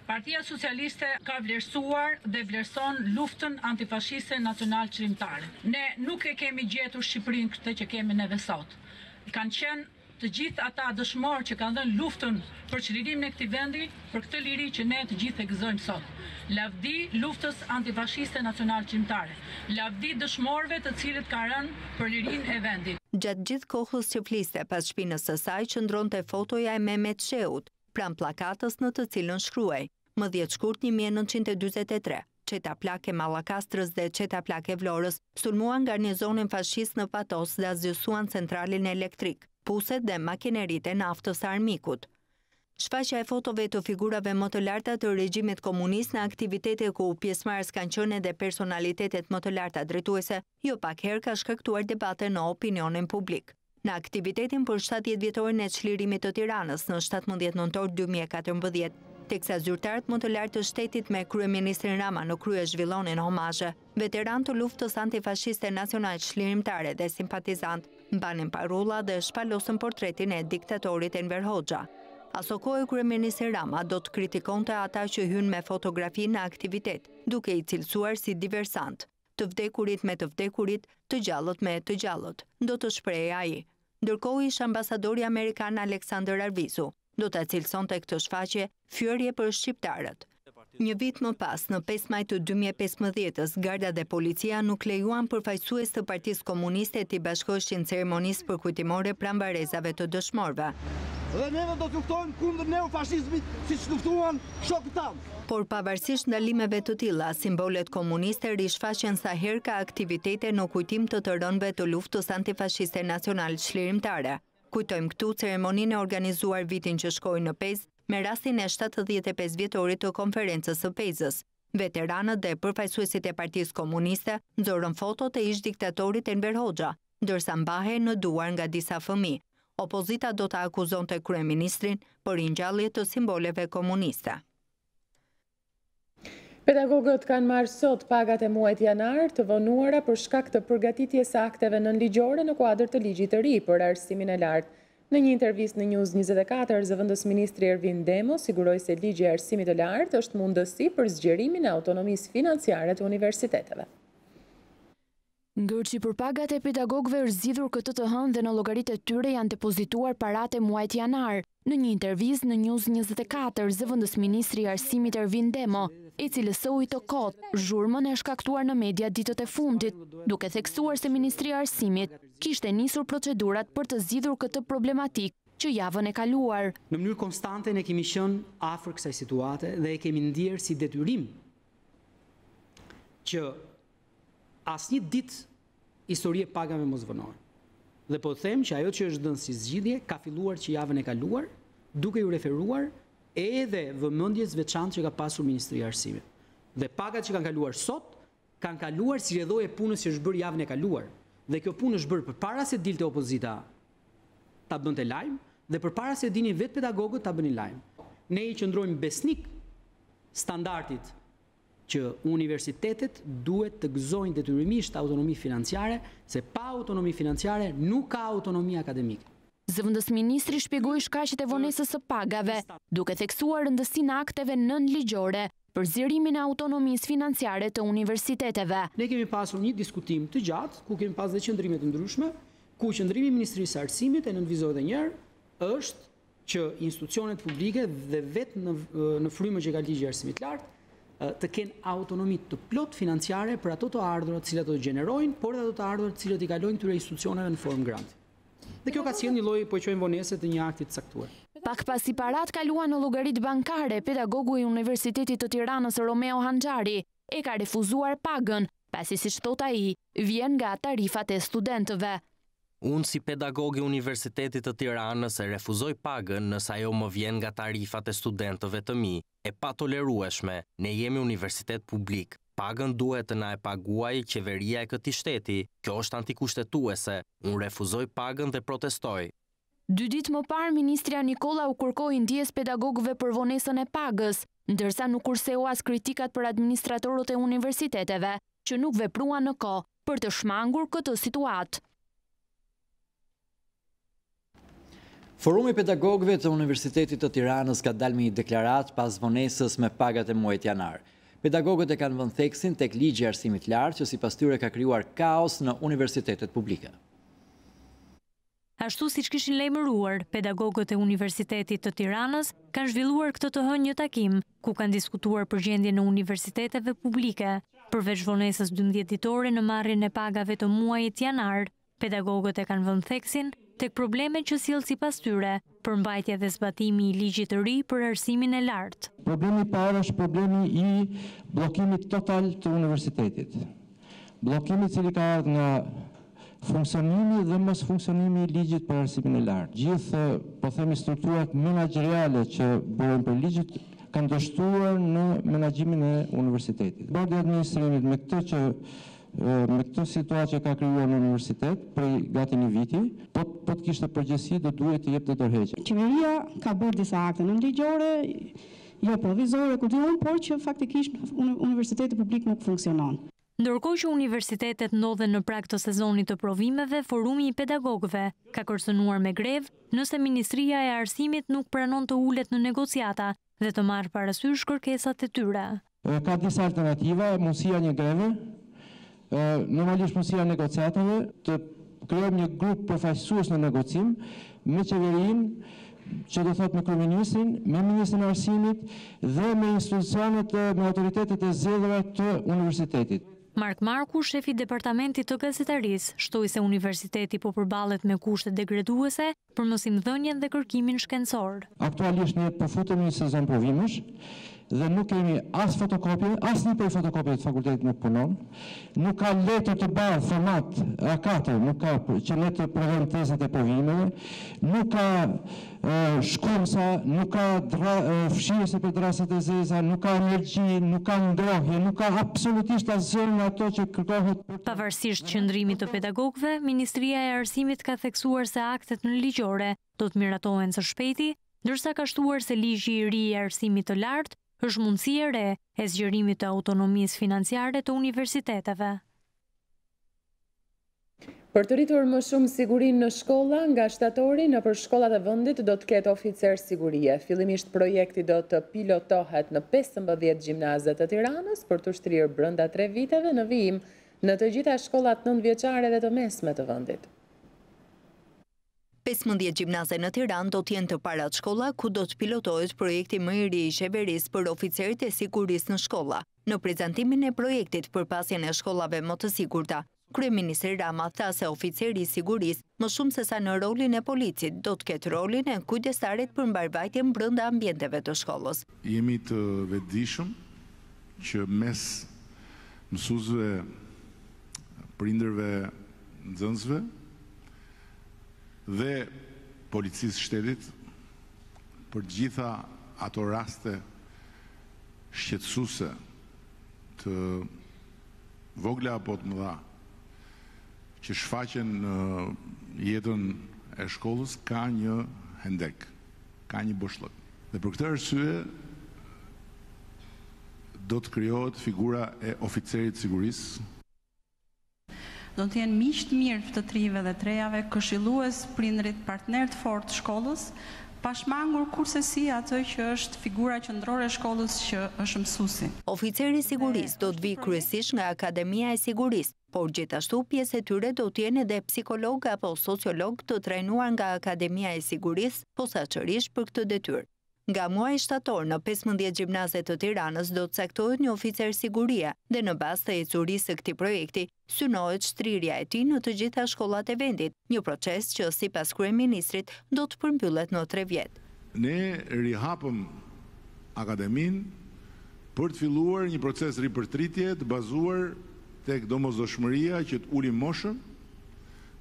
Partia Socialiste ka vlerësuar dhe vlerëson luftën antifashiste nacional çlirimtare. Ne nuk e kemi gjetur Shqipërinë këtë që kemi neve sot. Kanë qenë të gjithë ata dëshmorë që kanë dhënë luftën për çlirimin e këtij vendi, për këtë liri që ne të gjithë e gëzojmë sot. Lavdi luftës antifashiste nacional çlirimtare. Lavdi dëshmorëve të cilët kanë rënë për lirinë e vendit.
Gjatë gjithë kohës që fliste pas shpinës së saj qëndronte fotoja e Mehmet Sheut, pranë pllakatës në të cilën shkruaj: Më 10 shkurt 1943. Qeta plake Mallakastrës dhe qeta plake Vlorës sulmuan garnizonin fashist në Patos dhe azgjësuan centralin elektrik, puset dhe makineritë e naftës së armikut. Shfaqja e fotove të figurave më të larta të regjimit komunist në aktivitete ku pjesëmarrës kanë qenë edhe personalitetet më të larta drejtuese, jo pak herë ka shkaktuar debate në opinionin publik. Në aktivitetin për 70 vjetorin e çlirimit të Tiranës në 17 nëntor 2014, teksa zyrtarët më të lartë të shtetit me kryeministrin Rama në krye zhvillonin homazhe, veteran të luftës antifashiste nacional çlirimtare dhe simpatizant, mbanin parolla dhe shpalosën portretin e diktatorit Enver Hoxha. Aso kohë kryeministri Rama do të kritikonte ata që hynë me fotografi në aktivitet, duke i cilësuar si diversant. Të vdekurit me të vdekurit, të gjallët me të gjallët, do të shprehej ai. Ndërkohë ish ambasadori amerikan Aleksandar Arvizu do të cilësonte këtë shfaqje fyerje për shqiptarët. Një vit më pas, në 5 maj të 2015-s, garda dhe policia nuk lejuan përfaqësues të Partisë Komuniste t'i bashkoheshin ceremonisë përkujtimore pranbarezave të dëshmorëve.
Dhe neve do të luftojmë kundër neofashizmit siç luftuan shokët tanë.
Por pavarësisht ndalimeve të tilla, simbolet komuniste rishfaqen sa herë ka aktivitete në kujtim të rënëve të luftës antifashiste nacional çlirimtare. Kujtojmë këtu ceremoninë e organizuar vitin që shkoi në Pezë me rastin e 75 vjetorit të konferencës së Pezës. Veteranët dhe përfaqësuesit e Partisë Komuniste nxorën fotot e ish diktatorit Enver Hoxha, ndërsa mbahej në duar nga disa fëmijë. Opozita do të akuzonte kryeministrin për ringjallje të simboleve komuniste.
Pedagogët kanë marrë sot pagat e muajit janar të vonuara për shkak të përgatitjes së akteve nënligjore në kuadër të ligjit të ri për arsimin e lartë. Në një intervistë në News24, zëvendës ministri Ervin Demo siguroi se ligji i arsimit të lartë është mundësi për zgjerimin e autonomisë financiare të universiteteve.
Ndërçi për pagat e pedagogëve është zgjidhur këtë të hënë dhe në llogaritë e tyre janë depozituar paratë e muajit janar. Në një intervistë në News24, zëvendës ministri i arsimit Ervin Demo i cilësoi të kotë zhurmën e shkaktuar në media ditët e fundit, duke theksuar se Ministri i Arsimit kishte nisur procedurat për të zgjidhur këtë problematikë që javën e kaluar.
Në mënyrë konstante ne kemi qenë afër kësaj situate dhe e kemi ndier si detyrim që asnjë ditë histori e pagave mos vënore. Dhe po them që ajo që është dhënë si zgjidhje ka filluar që javën e kaluar, duke ju referuar edhe vëmendjes veçantë që ka pasur Ministri i Arsimit. Dhe pagat që kanë kaluar sot, kanë kaluar si rrjedhoi e punës që është bërë javën e kaluar. Dhe kjo punë është bërë përpara se dilte opozita ta bënte lajm dhe përpara se dinin vetë pedagogët ta bënin lajm. Ne I qëndrojmë besnik standardit që universitetet duhet të gëzojnë detyrimisht autonomi financiare, se pa autonomi financiare nuk ka autonomi akademike.
Zëvendës ministri shpjegoi shkaqet e vonesës së pagave, duke theksuar rëndësinë e akteve nënligjore për zgjerimin e autonomisë financiare të universiteteve.
Ne kemi pasur një diskutim të gjatë, ku kemi pasur qëndrime të ndryshme, ku qëndrimi i Ministrisë së Arsimit e nënvizoi edhe një herë është që institucionet publike dhe vetë në frymën që ka ligji I arsimit lartë të kenë autonomi të plot financiare për ato të ardhurat të cilat do të gjenerojnë, por edhe ato të ardhurat të cilat I kalojnë këtyre institucioneve në formë granti. Dhe kjo ka sjellë një lloj, po e quajmë vonese të një akti të caktuar.
Pak pasi parat kaluan në llogaritë bankare, pedagogu I Universitetit të Tiranës Romeo Hanxhari e ka refuzuar pagën, pasi siç thot ai, vjen nga tarifat e studentëve.
Unë si pedagog I Universitetit të Tiranës e refuzoj pagën nëse ajo më vjen nga tarifat e studentëve të mi, e pa tolerueshme, ne jemi universitet publik. Pagën duhet të na e paguaj qeveria e këtij shteti, kjo është antikushtetuese, unë refuzoj pagën dhe protestoj.
2 ditë më parë, ministria Nikola u kërkoi ndjes pedagogëve për vonesën e pagës, ndërsa nuk kurseu as kritikat për administratorët e universiteteve, që nuk vepruan në kohë për të shmangur këtë situatë.
Forumi pedagogëve të Universitetit të Tiranës ka dalë me një deklaratë pas vonesës me pagat e muajit janar. Pedagogët e kanë vënë theksin tek ligji I arsimit lartë që sipas tyre ka krijuar kaos në universitetet publike.
Ashtu siç kishin lajmëruar, pedagogët e Universitetit të Tiranës kanë zhvilluar këtë të hënë një takim ku kanë diskutuar për gjendjen e universiteteve publike. Përveç vonesës 12 ditore në marrjen e pagave të muajit janar, pedagogët e kanë vënë theksin tek problemet që sjell sipas tyre, përmbajtja dhe zbatimi I ligjit të ri për arsimin e lartë.
Problemi I parë është problemi I bllokimit total të universitetit. Bllokimi I cili ka ardhur nga funksionimi dhe mos funksionimi I ligjit për arsimin e lartë. Gjithë, po themi, strukturat menaxheriale që bëhen për ligjit kanë dështuar në menaxhimin e universitetit. Bordi I administrimit me këtë situatë që ka krijuar në universitet për gati një viti, po të kishte përgjegjësi do duhet të jepte dorëheqje.
Qeveria ka bërë disa akte nënligjore, jo provizore, por që faktikisht universiteti publik nuk funksionon.
Ndërkohë që universitetet ndodhen në prag të sezonit të provimeve, Forumi I pedagogëve ka kërcënuar me grevë nëse Ministria e Arsimit nuk pranon të ulet në negociata dhe të marrë parasysh kërkesat e tyre.
Ka disa alternativa, mundësia një greve, normalisht mundësia negociatave, të krijojmë një grup përfaqësues në negocim me qeverinë, që do thot me kryeministrin, me ministrin e arsimit dhe me institucionet, me autoritetet e zgjedhura të universitetit.
Mark Marku, shefi departamentit të gazetarisë, shtoi se universiteti po përballet me kushte degreduese për mosimdhënien dhe kërkimin shkencor.
Aktualisht ne përfutemi në sezon provimesh dhe nuk kemi as fotokopje, as një prej fotokopjeve të fakultetit nuk punon, nuk ka letër të bardhë format A4, nuk ka që ne të provojmë tezat e provimeve, nuk ka shkumsa, nuk ka fshirëse për drasat e zeza, nuk ka energji, nuk ka ngrohje, nuk ka absolutisht asgjë nga ato që kërkohet.
Pavarësisht qëndrimit të pedagogëve, Ministria e Arsimit ka theksuar se aktet nënligjore do të miratohen së shpejti, ndërsa ka shtuar se ligji I ri I arsimit të lartë është mundësi e re e zgjerimit të autonomisë financiare të universiteteve.
Për të rritur më shumë sigurinë në shkolla, nga shtatori nëpër shkollat e vendit do të ketë oficer sigurie. Fillimisht projekti do të pilotohet në 15 gjimnaze të Tiranës për të shtrirë brenda 3 viteve në vijim në të gjitha shkollat 9-vjeçare dhe të mesme të vendit.
15 gjimnaze në Tiranë do t'jenë të parat shkolla ku do të pilotohet projekti më I ri I qeverisë për oficerit e sigurisë në shkolla. Në prezantimin e projektit për pasjen e shkollave më të sigurta, Kryeministri Rama tha se oficeri I sigurisë, më shumë se sa në rolin e policit, do të ketë rolin e kujdestarit për mbarvajtjen brenda ambienteve të shkollës.
Jemi të vetëdijshëm që mes mësuesve, prindërve, nxënësve dhe policisë shtetit për gjitha ato raste shqetësuese të vogla apo të mëdha që shfaqen në jetën e shkollës ka një hendek, ka një boshllëk. Dhe për këtë arsye do të krijohet figura e oficerit sigurisë.
Do të jenë miq të mirë të trive dhe trejave, këshillues, prindrit, partner të fortë të shkollës, pashmangur kurse si atë që është figura qendrore e shkollës që është mësuesi.
Oficeri i sigurisë do të vijë kryesisht nga Akademia e Sigurisë, por gjithashtu pjesë e tyre do të jenë edhe psikolog apo sociolog të trajnuar nga Akademia e Sigurisë, posaçërisht për këtë detyrë. Nga muaji shtator në 15 gjimnaze të Tiranës do të caktohet një oficer siguria dhe në bazë të ecurisë së këtij projekti synohet shtrirja e tij në të gjitha shkollat e vendit, një proces që sipas kryeministrit do të përmbyllet në 3 vjet.
Ne rihapëm akademinë për të filluar një proces ripërtritje të bazuar tek domosdoshmëria që të ulim moshën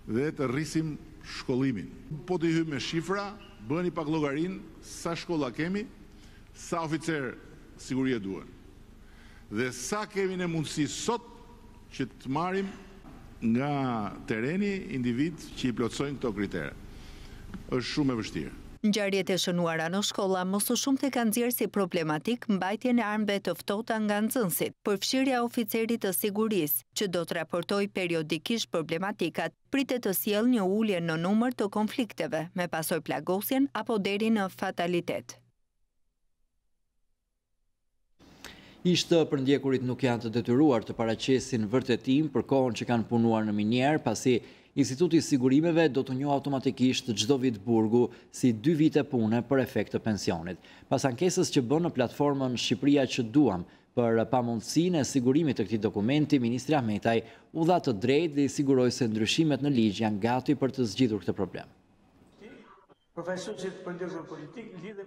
dhe të rrisim shkollimin. Po të hyjmë me shifra, bëni pak llogarin sa shkolla kemi, sa oficer sigurie duhen. Dhe sa kemi ne mundësi sot që të marrim nga tereni individ që i plotësojnë këto kritere. Është shumë e vështirë.
Ngjarjet e shënuara në shkolla më së shumti kanë nxjerrë si problematik mbajtjen e armëve të ftohta nga nxënësit, përfshirja e oficerit të sigurisë, që do të raportojë periodikisht problematikat, pritet të sjellë një ulje në numër të konflikteve, me pasojë plagosjen apo deri në fatalitet.
Ishte përndjekurit nuk janë të detyruar të paraqesin vërtetim për kohën që kanë punuar në minier, pasi Instituti i Sigurimeve do të njohë automatikisht çdo vit burgu si 2 vite pune për efekt të pensionit. Pas ankesës që bën në platformën Shqipëria që duam për pamundësinë e sigurimit të këtij dokumenti, ministri Ahmetaj u dha të drejtë dhe i siguroi se ndryshimet në ligj janë gati për të zgjidhur këtë problem.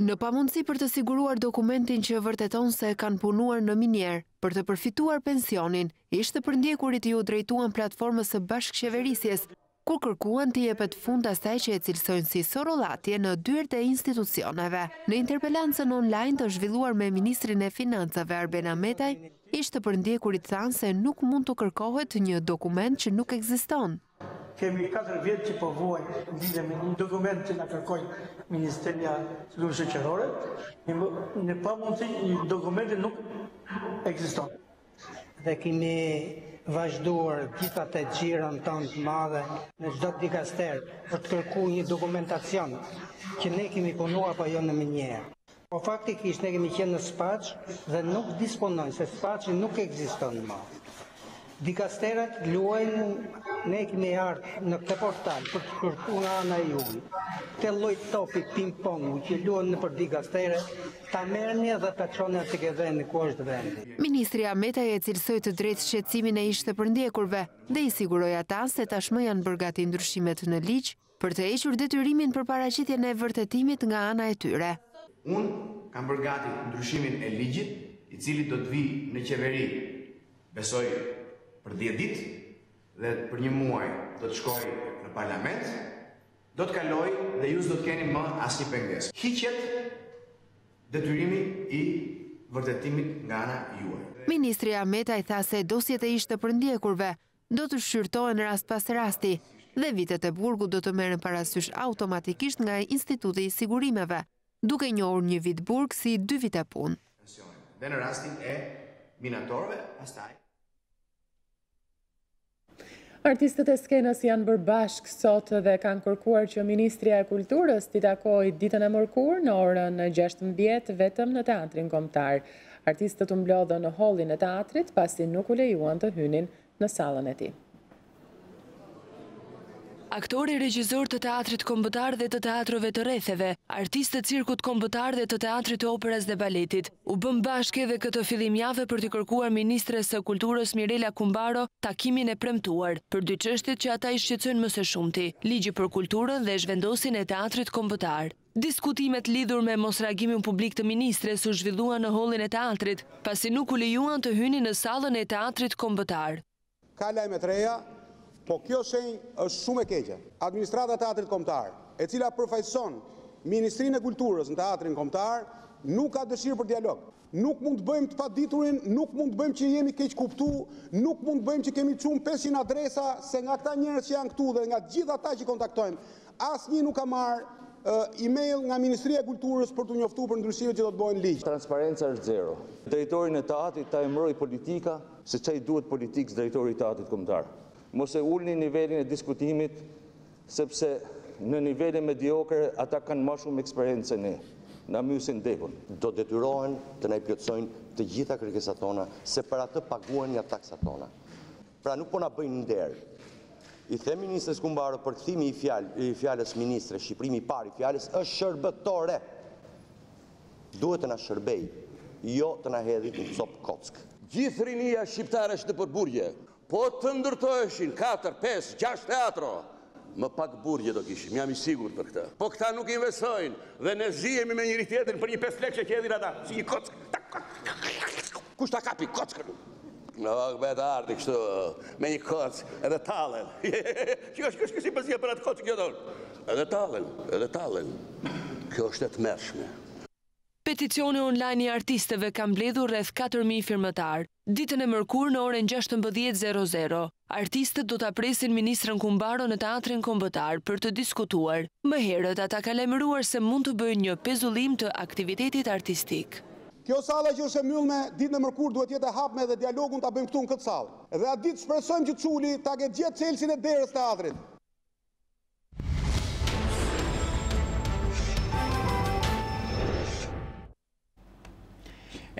Në pamundësi për të siguruar dokumentin që vërteton se kanë punuar në minier për të përfituar pensionin, ishte përndjekurit ju drejtuan platformës së bashkëqeverisjes, kur kërkuan të jepet fund asaj që e cilësojnë si sorollatje në dyert e institucioneve. Në interpelancën online të zhvilluar me Ministrin e Financave Arben Ahmetaj, ishte përndjekurit thanë se nuk mund të kërkohet një dokument që nuk ekziston.
Kemi 4 vjetë që po vuaj lidhe me një dokument që nga kërkoj Ministeria Sigurisë Shoqërore, në pamundësi një dokumenti nuk ekziston.
Dhe kemi vazhduar gjitha të xhirën tonë të madhe në çdo dikaster për të kërkuar një dokumentacion që ne kemi punuar apo jo në minier. Po faktikisht ne kemi qenë në Spaç dhe nuk disponojnë se Spaçi nuk ekziston më. Dikasterat luajnë, ne kemi ardhur në këtë portal për të kërkuar nga ana juaj. Këtë lloj topi ping-pongu që luajnë nëpër dikastere, ta merrni dhe ta çoni aty ke vendi ku është vendi.
Ministri Ahmetaj e cilësoi të drejtë shqetësimin e ishte përndjekurve dhe i siguroi ata se tashmë janë bërë gati ndryshimet në ligj për të hequr detyrimin për paraqitjen e vërtetimit nga ana e tyre.
Unë kam bërë gati ndryshimin e ligjit, i cili do të vijë në qeveri, besoj për 10 ditë dhe për 1 muaj do të shkoj në parlament, do të kaloj dhe ju do të keni më asnjë pengesë. Hiqet detyrimi i vërtetimit nga ana juaj.
Ministri Ahmetaj tha se dosjet e ishte përndjekurve do të shqyrtohen rast pas rasti dhe vitet e burgu do të merren parasysh automatikisht nga Instituti i Sigurimeve, duke njohur një vit burg si 2 vite punë.
Dhe në rastin e minatorëve, pastaj
Artistët e skenës janë bërë bashkë sot dhe kanë kërkuar që Ministria e Kulturës t'i takojë ditën e mërkurë në orën 16 vetëm në Teatrin Kombëtar. Artistët u mblodhën në hallin e teatrit pasi nuk u lejuan të hynin në sallën e tij.
Aktorë, regjizor të teatrit kombëtar dhe të teatrove të rretheve, artistë të cirkut kombëtar dhe të teatrit të operës dhe baletit, u bën bashkë edhe këtë fillim jave për të kërkuar Ministres së Kulturës Mirela Kumbaro takimin e premtuar për 2 çështjet që ata i shqetësojnë më së shumti, ligji për kulturën dhe zhvendosin e teatrit kombëtar. Diskutimet lidhur me mosreagimin publik të ministres u zhvilluan në hallin e teatrit, pasi nuk u lejuan të hynin në sallën e teatrit kombëtar.
Ka lajme të reja, po kjo shenjë është shumë e keqe. Administrata e Teatrit Kombëtar, e cila përfaqëson Ministrinë e Kulturës në Teatrin Kombëtar, nuk ka dëshirë për dialog. Nuk mund të bëjmë të paditurin, nuk mund të bëjmë që jemi keq kuptu, nuk mund të bëjmë që kemi çuar 500 adresa, se nga këta njerëz që janë këtu dhe nga gjithë ata që kontaktojmë, asnjë nuk ka marrë email nga Ministria e Kulturës për të njoftuar për ndryshimet që do të bëhen ligj.
Transparenca është zero. Drejtorin e teatrit ta emëroi politika, se çai duhet politikës drejtori i teatrit kombëtar. Mos e ulni nivelin e diskutimit, sepse në nivelin mediokre ata kanë më shumë eksperiencë se ne. Na mysin dekun. Do detyrohen të na i plotësojnë të gjitha kërkesat tona, se për atë paguhen nga taksat tona. Pra nuk po na bëjnë nder. I them ministres Kumbaro për kthimi i fjalës ministre, shqiprimi i parë i fjalës është shërbëtore. Duhet të na shërbej, jo të na hedhë në cop kock.
Gjithë rinia shqiptare është në përburgje. Po të ndërtoheshin 4, 5, 6 teatro, më pak burgje do kishim, jam i sigurt për këtë. Po këta nuk investojnë dhe ne zihemi me njëri tjetrin për një 5 lekë që hedhin ata, si një kock. Kush ta kapi kockën? Në vetë arti kështu, me një kock, edhe tallen. Që është si përzje për atë kock kjo donë? Edhe tallen. Kjo është e tmerrshme.
Peticioni online i artistëve ka mbledhur rreth 4.000 firmëtar. Ditën e mërkurë në orën 16:00, artistët do ta presin ministrën Kumbaro në teatrin kombëtar për të diskutuar. Më herët ata kanë lajmëruar se mund të bëjnë një pezullim të aktivitetit artistik.
Kjo sallë që është e mbyllme ditën e mërkurë duhet jetë e hapme dhe dialogun ta bëjmë këtu në këtë sallë. Dhe atë ditë shpresojmë që Çuli ta ketë gjetë çelësin e derës teatrit.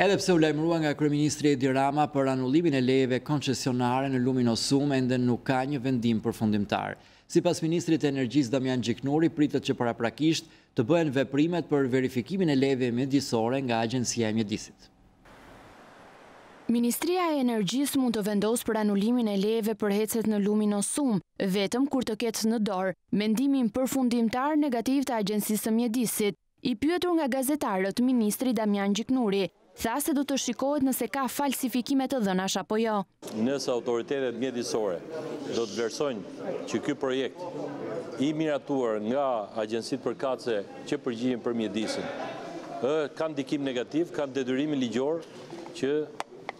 Edhe pse u lajmërua nga kryeministri Edi Rama për anullimin e lejeve koncesionare në Luminosum, ende nuk ka një vendim përfundimtar. Sipas ministrit e Energjisë Damian Gjiknuri, pritet që paraprakisht të bëhen veprimet për verifikimin e lejeve mjedisore nga Agjencia e Mjedisit.
Ministria e Energjisë mund të vendosë për anullimin e lejeve për hecet në Luminosum, vetëm kur të ketë në dorë mendimin përfundimtar negativ të Agjencisë së Mjedisit. I pyetur nga gazetarët, ministri Damian Gjiknuri tha se do të shikohet nëse ka falsifikime të dhënash apo jo.
Nëse autoritetet mjedisore do të vlerësojnë që ky projekt i miratuar nga agjencitë përkatëse që përgjigjen për mjedisin ka ndikim negativ, kanë detyrimin ligjor që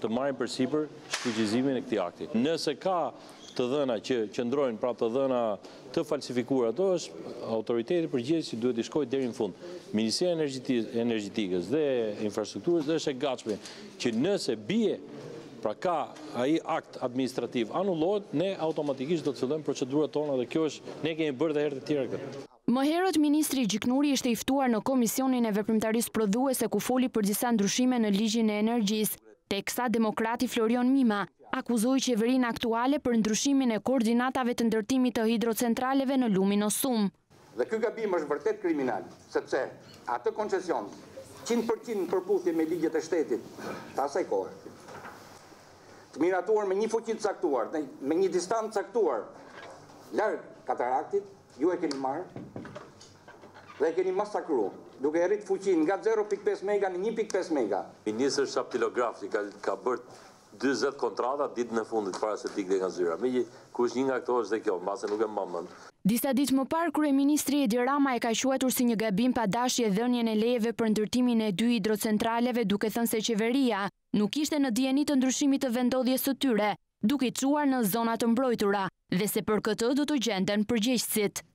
të marrin përsipër shfuqizimin e këtij akti. Nëse ka të dhëna që qëndrojnë, pra të dhëna të falsifikuar, ato është autoriteti përgjegjës që duhet të shkojë deri në fund. Ministria e Energjetikës dhe Infrastrukturës është e gatshme që nëse bie, pra ka ai akt administrativ anullohet, ne automatikisht do të fillojmë procedurat tona dhe kjo është, ne kemi bërë dhe herë të tjera këtë.
Më herët ministri Gjiknuri ishte i ftuar në Komisionin e Veprimtarisë Prodhuese ku foli për disa ndryshime në ligjin e energjisë, teksa demokrati Florian Mima akuzoi qeverinë aktuale për ndryshimin e koordinatave të ndërtimit të hidrocentraleve në Luminosum.
Dhe ky gabim është vërtet kriminal, sepse atë koncesion 100% në përputhje me ligjet e shtetit të asaj kohe, të miratuar me një fuqi të caktuar, me një distancë caktuar, larg kataraktit, ju e keni marrë dhe e keni masakruar, duke e rritë fuqin nga 0.5 mega në 1.5 mega.
Ministri Shaptilograf ka bërë 20 kontrata ditën e fundit para se t'i nga zyra. Kush një nga këto është dhe kjo, mbase nuk e mbamën.
Disa ditë më parë, kryeministri Edi Rama e ka quajtur si një gabim padashje dhënien e lejeve për ndërtimin e 2 hidrocentraleve, duke thënë se qeveria nuk ishte në dieni të ndryshimit të vendodhjes së tyre, duke i çuar në zona të mbrojtura, dhe se për këtë do të gjenden përgjegjësit.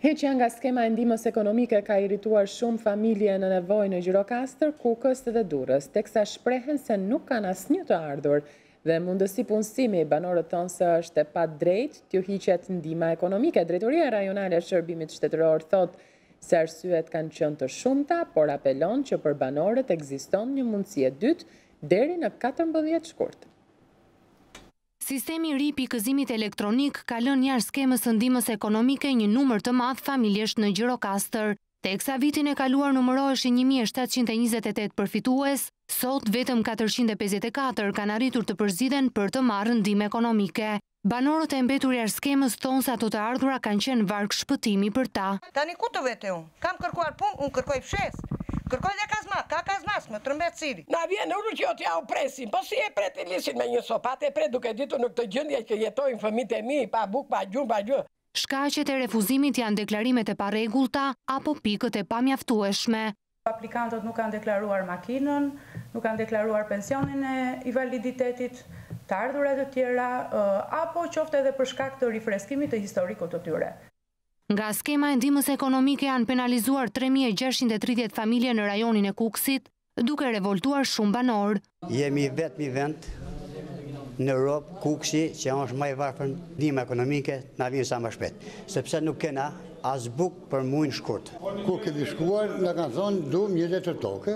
Heqja nga skema e ndihmës ekonomike ka irrituar shumë familje në nevojë në Gjirokastër, Kukës dhe Durrës, teksa shprehen se nuk kanë asnjë të ardhur dhe mundësi punësimi. Banorët thonë se është e padrejtë t'ju hiqet ndihma ekonomike. Drejtoria Rajonale e Shërbimit Shtetëror thotë se arsyet kanë qenë të shumta, por apelon që për banorët ekziston një mundësi e dytë deri në 14 shkurt.
Sistemi i ri i pikëzimit elektronik ka lënë jashtë skemës së ndihmës ekonomike një numër të madh familjesh në Gjirokastër. Teksa vitin e kaluar numëroheshin 1728 përfitues, sot vetëm 454 kanë arritur të përziden për të marrë ndihmë ekonomike. Banorët e mbetur jashtë skemës thonë se ato të ardhura kanë qenë varg shpëtimi për ta.
Tani ku të vete unë? Kam kërkuar punë, unë kërkoj fshes. Kërkoj dhe kazmas, më trëmbet cili.
Na vjen uru që jo t'ja u presin, po si e pret e lisin me një sopat, e pret duke ditu në këtë gjëndje që jetojnë fëmijët e mi, pa buk, pa gjumë.
Shkaqet e refuzimit janë deklarimet e parregullta apo pikët e pamjaftueshme.
Aplikantët nuk kanë deklaruar makinën, nuk kanë deklaruar pensionin e invaliditetit, të ardhurat e tjera, apo qofte edhe për shkak të rifreskimit të historikut të tyre.
Nga skema e ndihmës ekonomike janë penalizuar 3630 familje në rajonin e Kukësit, duke revoltuar shumë banor.
Jemi vetëm i vend në Europë, Kukësi, që është më i varfër ndihmë ekonomike, na vjen sa më shpejt, sepse nuk kena as buk për muajin shkurt.
Kur kemi shkuar, na kanë thonë duam një letër toke,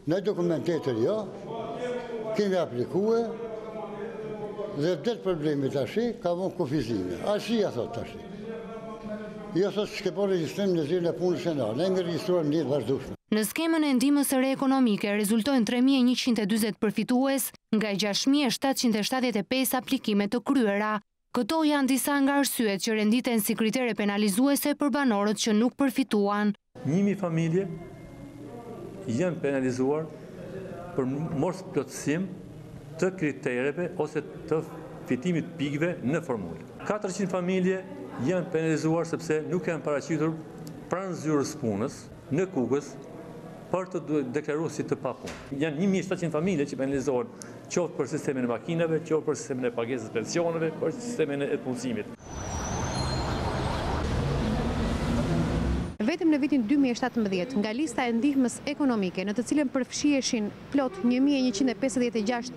në dokumentetër jo, kemi aplikuar dhe det problemi tashi ka vonë kufizime. Ashia thot tashi. Jo thot s'ke po regjistrim në zyrën e punës shëndetare, ne regjistruar në jetë vazhdueshme.
Në skemën e ndihmës së re ekonomike rezultojnë 3140 përfitues nga 6775 aplikime të kryera. Këto janë disa nga arsyet që renditen si kritere penalizuese për banorët që nuk përfituan.
1000 familje janë penalizuar për mos plotësim të kritereve ose të fitimit pikëve në formulë. 400 familje janë penalizuar sepse nuk janë paraqitur pranë zyrës punës në Kukës për të deklaruar si të papunë. Janë 1700 familje që penalizohen qoftë për sistemin e makinave, qoftë për sistemin e pagesës pensioneve, për sistemin e punësimit.
Vetëm në vitin 2017, nga lista e ndihmës ekonomike, në të cilën përfshiheshin plot 1156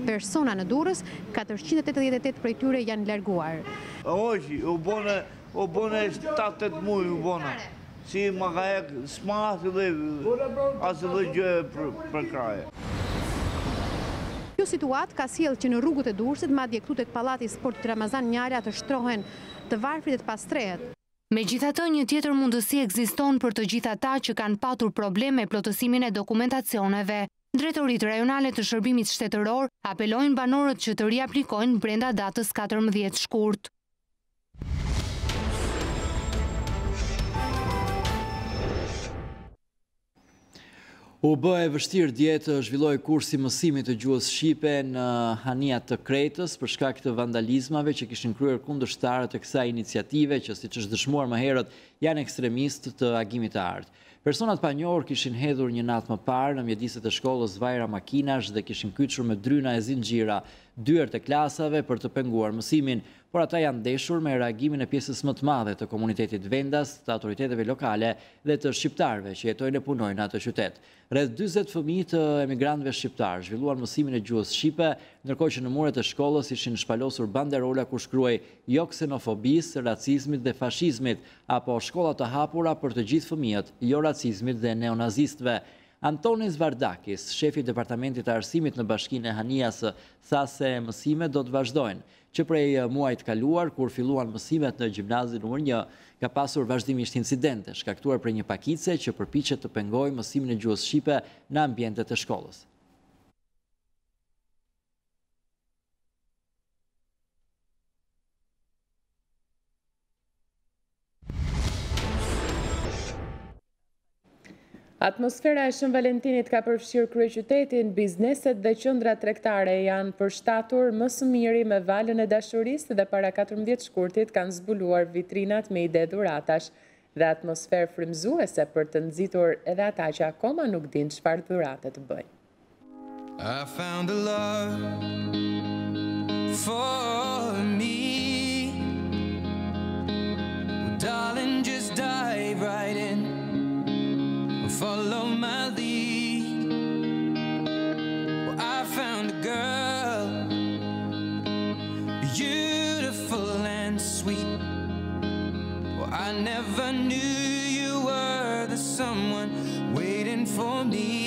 persona në Durrës, 488 prej tyre janë larguar.
Oji, u bone 7-8 muaj u bone. Si ma ka s'ma asë dhe gjë për kraje.
Kjo situatë ka sjellë që në rrugët e Durrësit, madje këtu tek Pallati Sportit Ramazan Njala të shtrohen të varfrit e të pastrehet.
Megjithatë, një tjetër mundësi ekziston për të gjithë ata që kanë patur probleme me plotësimin e dokumentacioneve. Drejtoritë rajonale të shërbimit shtetëror apelojnë banorët që të riaplikojnë brenda datës 14 shkurt.
U bë e vështirë dje të zhvilloj kursi mësimit të gjuhës shqipe në Hania të Kretës për shkak të vandalizmave që kishin kryer kundërshtarët e kësaj iniciative që, siç është dëshmuar më herët, janë ekstremistë të agimit të art. Personat panjohur kishin hedhur një natë më parë në mjediset e shkollës vajra makinash dhe kishin kyçur me dryna e zinxhira dyert e klasave për të penguar mësimin, por ata janë ndeshur me reagimin e pjesës më të madhe të komunitetit vendas, të autoriteteve lokale dhe të shqiptarëve që jetojnë e punojnë atë qytet. Rreth 40 fëmijë të emigrantëve shqiptar zhvilluan mësimin e gjuhës shqipe, ndërkohë që në muret e shkollës ishin shpalosur banderola ku shkruaj jo ksenofobisë, racizmit dhe fashizmit, apo shkolla të hapura për të gjithë fëmijët, jo racizmit dhe neonazistëve. Antonis Vardakis, shefi i Departamentit të Arsimit në Bashkinë e Hanias, tha se mësimet do të vazhdojnë, që prej muajit kaluar, kur filluan mësimet në gjimnazin nr. 1, ka pasur vazhdimisht incidente, shkaktuar për një pakice që përpiqet të pengojë mësimin e gjuhës shqipe në ambientet e shkollës.
Atmosfera e Shën Valentinit ka përfshirë kryeqytetin, bizneset dhe qendrat tregtare janë përshtatur më së miri me valën e dashurisë dhe para 14 shkurtit kanë zbuluar vitrinat me ide dhuratash dhe atmosferë frymëzuese për të nxitur edhe ata që akoma nuk dinë çfarë dhurate të bëjnë.
I found a love for me. Well, darling, just dive right in. Follow my lead. Well, I found a girl, beautiful and sweet. Well, I never knew you were the someone waiting for me.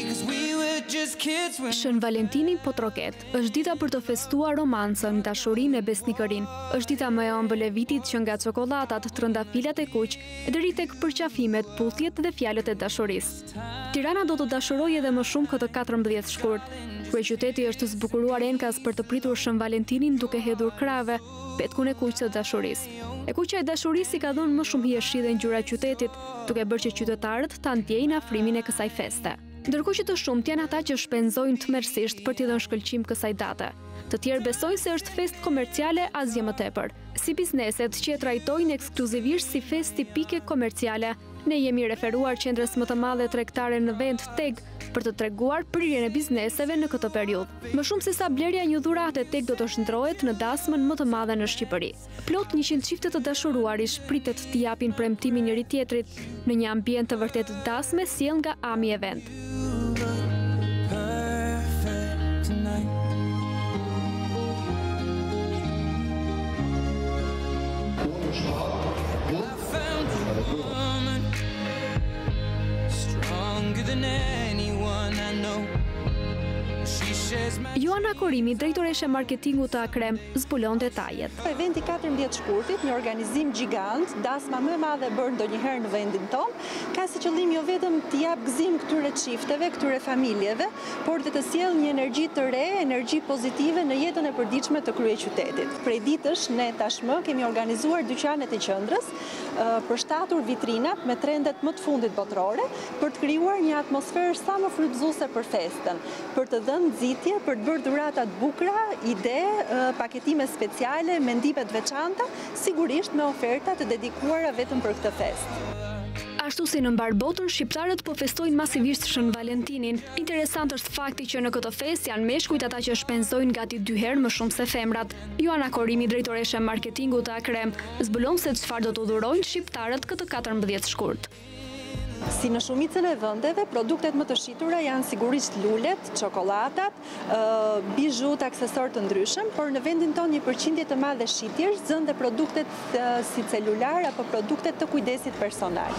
'Cause we were just kids when...
Shën Valentini po troket, është dita për të festuar romancën, dashurinë e besnikërinë. Është dita më e ëmbël e vitit që nga çokollatat, trëndafilat e kuq, deri tek përqafimet, puthjet dhe fjalët e dashurisë. Tirana do të dashurojë edhe më shumë këtë 14 shkurt. Kryeqyteti është zbukuruar enkas për të pritur Shën Valentinin duke hedhur krave, petkun e kuq të dashurisë. E kuqja e dashurisë i ka dhënë më shumë hieshi dhe ngjyra qytetit, duke bërë që qytetarët ta ndjejnë afrimin e kësaj feste. Ndërkohë që të shumt janë ata që shpenzojnë tmerrsisht për t'i dhënë shkëlqim kësaj date. Të tjerë besojnë se është festë komerciale asgjë më tepër. Si bizneset që e trajtojnë ekskluzivisht si festë tipike komerciale, ne jemi referuar qendrës më të madhe tregtare në vend TEG për të treguar prirjen e bizneseve në këtë periudhë. Më shumë se sa blerja një dhurate TEG do të shndrohet në dasmën më të madhe në Shqipëri. Plot 100 çifte të dashuruarish pritet të japin premtimin njëri tjetrit në një ambient të vërtet dasme sjell nga Ami Event. Joana Korimi, drejtoresha marketingu të Akrem, zbulon detajet.
Eventi 14 shkurtit, një organizim gjigant, dasma më e madhe bërë ndonjëherë në vendin ton, ka si qëllim jo vetëm të jap gëzim këtyre çifteve, këtyre familjeve, por dhe të sjellë një energji të re, energji pozitive në jetën e përditshme të kryeqytetit. Prej ditësh ne tashmë kemi organizuar dyqanet e qendrës, përshtatur vitrinat me trendet më të fundit botërore, për të krijuar një atmosferë sa më frymëzuese për festën, për të dhënë nxitje, për të bërë dhurata të bukura, ide, paketime speciale, mendime të veçanta, sigurisht me oferta të dedikuara vetëm për këtë festë.
Ashtu si në mbar botën, shqiptarët po festojnë masivisht Shën Valentinin. Interesant është fakti që në këtë festë janë meshkujt ata që shpenzojnë gati 2 herë më shumë se femrat. Joana Korimi, drejtoresha e marketingut të Akrem, zbulon se çfarë do të dhurojnë shqiptarët këtë 14 shkurt.
Si në shumicën e vendeve, produktet më të shitura janë sigurisht lulet, çokoladat, bizhut, aksesorë të ndryshëm, por në vendin tonë një përqindje të madhe shitjesh zën dhe produktet si celular apo produktet të kujdesit personal.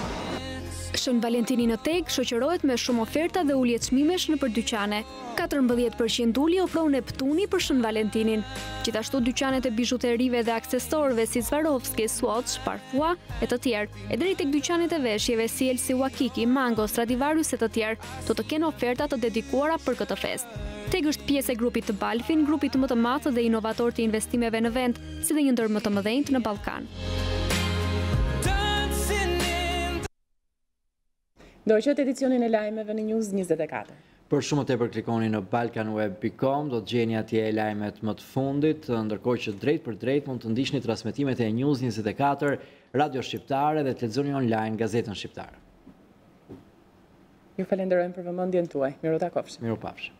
Shën Valentini në TEG shoqërohet me shumë oferta dhe ulje çmimesh nëpër dyqane. 14% ulje ofron Neptuni për Shën Valentinin. Gjithashtu dyqanet e bijuterive dhe aksesorëve si Swarovski, Swatch, Parfua e të tjerë, e deri tek dyqanet e veshjeve si Elsi Wakiki, Mango, Stradivarius e të tjerë, do të kenë oferta të dedikuara për këtë festë. TEG është pjesë e grupit të Balfin, grupit më të madh dhe inovator të investimeve në vend, si dhe një ndër më të mëdhenjt në Ballkan.
Do qëtë edicionin e lajmeve në News24.
Për shumë tepër klikoni në balkanweb.com, do të gjeni atje lajmet më të fundit, ndërkohë që drejt për drejt mund të ndiqni transmetimet e News24, Radio Shqiptare dhe televizoni online Gazetën Shqiptare.
Ju falenderojmë për vëmendjen tuaj. Miru takofshim.
Miru pafshim.